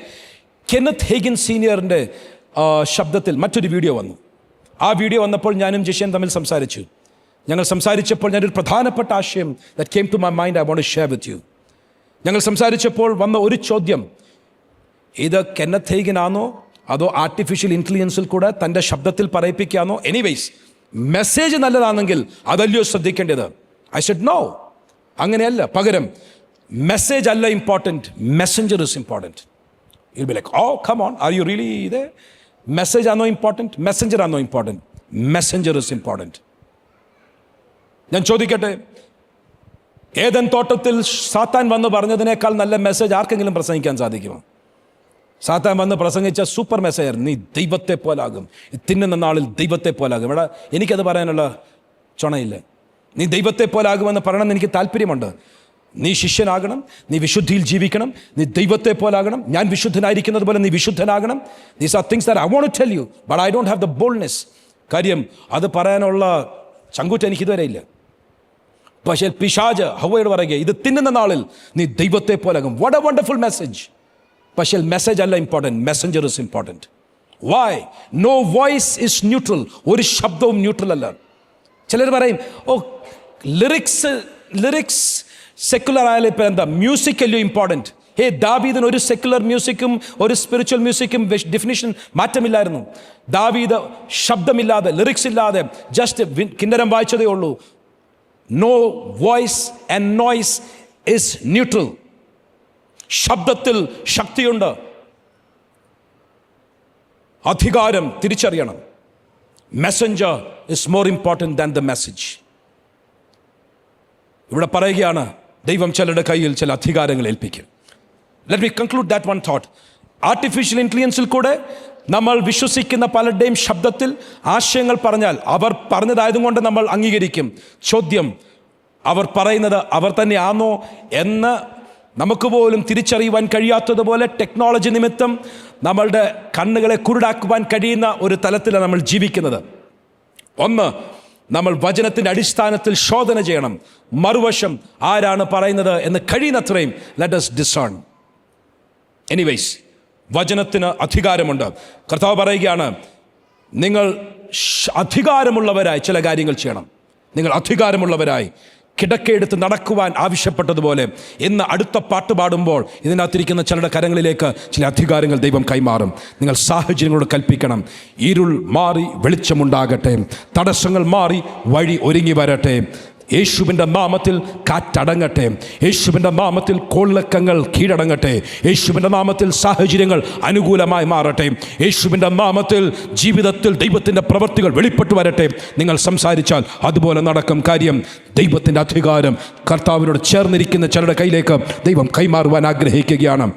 കെന്നത്ത് ഹേഗൻ സീനിയറിൻ്റെ ശബ്ദത്തിൽ മറ്റൊരു വീഡിയോ വന്നു. ആ വീഡിയോ വന്നപ്പോൾ ഞാനും ജിഷൻ തമ്മിൽ സംസാരിച്ചു. ഞങ്ങൾ സംസാരിച്ചപ്പോൾ ഞാനൊരു പ്രധാനപ്പെട്ട ആശയം that came to my mind, I want to share with you. ഞങ്ങൾ സംസാരിച്ചപ്പോൾ വന്ന ഒരു ചോദ്യം, ഇത് കെന്നത്ത് ഹേഗൻ ആണോ അതോ ആർട്ടിഫിഷ്യൽ ഇൻ്റലിജൻസിൽ കൂടെ തൻ്റെ ശബ്ദത്തിൽ പറയിപ്പിക്കുകയാണോ? എനിവേയ്സ് മെസ്സേജ് നല്ലതാണെങ്കിൽ അതല്ലയോ ശ്രദ്ധിക്കേണ്ടത്? ഐ സെഡ് നോ, അങ്ങനെയല്ല. പകരം മെസ്സേജ് അല്ല important, messenger is important. You'll be like, oh come on, are you really ഇത് മെസ്സേജ് ആണോ ഇമ്പോർട്ടൻറ്റ്, മെസ്സഞ്ചർ ആണോ ഇമ്പോർട്ടൻറ്റ്? Messenger is important. ഞാൻ ചോദിക്കട്ടെ, ഏദൻ തോട്ടത്തിൽ സാത്താൻ വന്ന് പറഞ്ഞതിനേക്കാൾ നല്ല മെസ്സേജ് ആർക്കെങ്കിലും പ്രസംഗിക്കാൻ സാധിക്കുമോ? സാത്താൻ വന്ന് പ്രസംഗിച്ച സൂപ്പർ മെസ്സേജ്, നീ ദൈവത്തെ പോലാകും, തിന്നുന്ന നാളിൽ ദൈവത്തെ പോലാകും. ഇവിടെ എനിക്കത് പറയാനുള്ള ചുണയില്ല. നീ ദൈവത്തെ പോലാകുമെന്ന് പറയണമെന്ന് എനിക്ക് താല്പര്യമുണ്ട്. നീ ശിഷ്യനാകണം, നീ വിശുദ്ധിയിൽ ജീവിക്കണം, നീ ദൈവത്തെ പോലാകണം, ഞാൻ വിശുദ്ധനായിരിക്കുന്നത് പോലെ നീ വിശുദ്ധനാകണം. These are things that I want to tell you, but I don't have the boldness. കാര്യം അത് പറയാനുള്ള ചങ്കൂറ്റം എനിക്ക് ഇതുവരെ ഇല്ല. പക്ഷേ പിശാച് ഹവ്വയോട് പറയുക, ഇത് തിന്നുന്ന നാളിൽ നീ ദൈവത്തെ പോലാകും. What a wonderful message. പക്ഷേ മെസ്സേജ് അല്ല important, messenger is important. Why? No voice is neutral. ഒരു ശബ്ദവും ന്യൂട്രൽ അല്ല. ചിലർ പറയും, ഓ ലിറിക്സ് സെക്കുലർ ആയാലും ഇപ്പം എന്താ, മ്യൂസിക് അല്ലയോ ഇമ്പോർട്ടൻറ്റ്? ഹേ, ദാവീദിന് ഒരു സെക്കുലർ മ്യൂസിക്കും ഒരു സ്പിരിച്വൽ മ്യൂസിക്കും ഡെഫിനിഷൻ മാറ്റമില്ലായിരുന്നു. ദാവീദ് ശബ്ദമില്ലാതെ, ലിറിക്സ് ഇല്ലാതെ ജസ്റ്റ് കിന്നരം വായിച്ചതേ ഉള്ളൂ. No voice and noise is neutral. ശബ്ദത്തിൽ ശക്തിയുണ്ട്. അധികാരം തിരിച്ചറിയണം. Messenger is more important than the message. ഇവിടെ പറയുകയാണ്, ദൈവം ചിലരുടെ കയ്യിൽ ചില അധികാരങ്ങൾ ഏൽപ്പിക്കും. Let me conclude that one thought. Artificial ഇൻ്റലിജൻസിൽ കൂടെ നമ്മൾ വിശ്വസിക്കുന്ന പലരുടെയും ശബ്ദത്തിൽ ആശയങ്ങൾ പറഞ്ഞാൽ അവർ പറഞ്ഞതായതുകൊണ്ട് നമ്മൾ അംഗീകരിക്കും. ചോദ്യം, അവർ പറയുന്നത് അവർ തന്നെയാണോ എന്ന് നമുക്ക് പോലും തിരിച്ചറിയുവാൻ കഴിയാത്തതുപോലെ ടെക്നോളജി നിമിത്തം നമ്മളുടെ കണ്ണുകളെ കുരുടാക്കുവാൻ കഴിയുന്ന ഒരു തലത്തിലാണ് നമ്മൾ ജീവിക്കുന്നത്. ഒന്ന്, നമ്മൾ വചനത്തിൻ്റെ അടിസ്ഥാനത്തിൽ ശോധന ചെയ്യണം. മറുവശം, ആരാണ് പറയുന്നത് എന്ന് കഴിയുന്നത്രയും ലെറ്റ് us discern. എനിവേയ്സ്, വചനത്തിന് അധികാരമുണ്ട്. കർത്താവ് പറയുകയാണ്, നിങ്ങൾ അധികാരമുള്ളവരായി ചില കാര്യങ്ങൾ ചെയ്യണം. നിങ്ങൾ അധികാരമുള്ളവരായി കിടക്കയെടുത്ത് നടക്കുവാൻ ആവശ്യപ്പെട്ടതുപോലെ ഇന്ന് അടുത്ത പാട്ട് പാടുമ്പോൾ ഇതിനകത്തിരിക്കുന്ന ചിലരുടെ കരങ്ങളിലേക്ക് ചില അധികാരങ്ങൾ ദൈവം കൈമാറും. നിങ്ങൾ സാഹചര്യങ്ങളോട് കൽപ്പിക്കണം, ഇരുൾ മാറി വെളിച്ചമുണ്ടാകട്ടെ, തടസ്സങ്ങൾ മാറി വഴി ഒരുങ്ങി വരട്ടെ. യേശുവിൻ്റെ നാമത്തിൽ കാറ്റടങ്ങട്ടെ. യേശുവിൻ്റെ നാമത്തിൽ കോളിളക്കങ്ങൾ കീഴടങ്ങട്ടെ. യേശുവിൻ്റെ നാമത്തിൽ സാഹചര്യങ്ങൾ അനുകൂലമായി മാറട്ടെ. യേശുവിൻ്റെ നാമത്തിൽ ജീവിതത്തിൽ ദൈവത്തിൻ്റെ പ്രവൃത്തികൾ വെളിപ്പെട്ടു വരട്ടെ. നിങ്ങൾ സംസാരിച്ചാൽ അതുപോലെ നടക്കും. കാര്യം, ദൈവത്തിൻ്റെ അധികാരം കർത്താവിനോട് ചേർന്നിരിക്കുന്ന ചിലരുടെ കയ്യിലേക്ക് ദൈവം കൈമാറുവാൻ ആഗ്രഹിക്കുകയാണ്.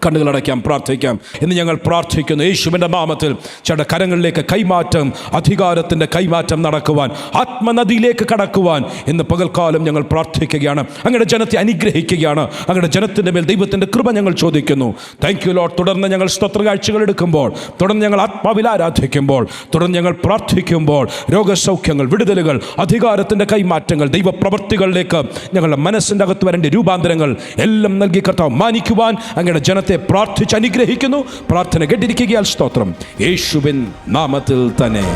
കണ്ണുകളടയ്ക്കാം, പ്രാർത്ഥിക്കാം. ഇന്ന് ഞങ്ങൾ പ്രാർത്ഥിക്കുന്നു യേശുവിൻ്റെ നാമത്തിൽ ചേട്ട കരങ്ങളിലേക്ക് കൈമാറ്റം, അധികാരത്തിൻ്റെ കൈമാറ്റം നടക്കുവാൻ, ആത്മനദിയിലേക്ക് കടക്കുവാൻ ഇന്ന് പകൽക്കാലം ഞങ്ങൾ പ്രാർത്ഥിക്കുകയാണ്. അങ്ങയുടെ ജനത്തെ അനുഗ്രഹിക്കുകയാണ്. അങ്ങയുടെ ജനത്തിൻ്റെ മേൽ ദൈവത്തിൻ്റെ കൃപ ഞങ്ങൾ ചോദിക്കുന്നു. Thank you Lord. തുടർന്ന് ഞങ്ങൾ സ്തോത്ര കാഴ്ചകൾ എടുക്കുമ്പോൾ, തുടർന്ന് ഞങ്ങൾ ആത്മാവിൽ ആരാധിക്കുമ്പോൾ, തുടർന്ന് ഞങ്ങൾ പ്രാർത്ഥിക്കുമ്പോൾ രോഗസൗഖ്യങ്ങൾ, വിടുതലുകൾ, അധികാരത്തിൻ്റെ കൈമാറ്റങ്ങൾ, ദൈവപ്രവൃത്തികളിലേക്ക് ഞങ്ങളുടെ മനസ്സിൻ്റെ അകത്ത് വരേണ്ട രൂപാന്തരങ്ങൾ എല്ലാം നൽകി കർത്താവ് മാനിക്കുവാൻ അങ്ങയുടെ ജനത്തെ പ്രാർത്ഥിച്ച് അനുഗ്രഹിക്കുന്നു. പ്രാർത്ഥന കേട്ടിരിക്കുകയാൽ സ്തോത്രം. യേശുവിൻ നാമത്തിൽ തന്നെ.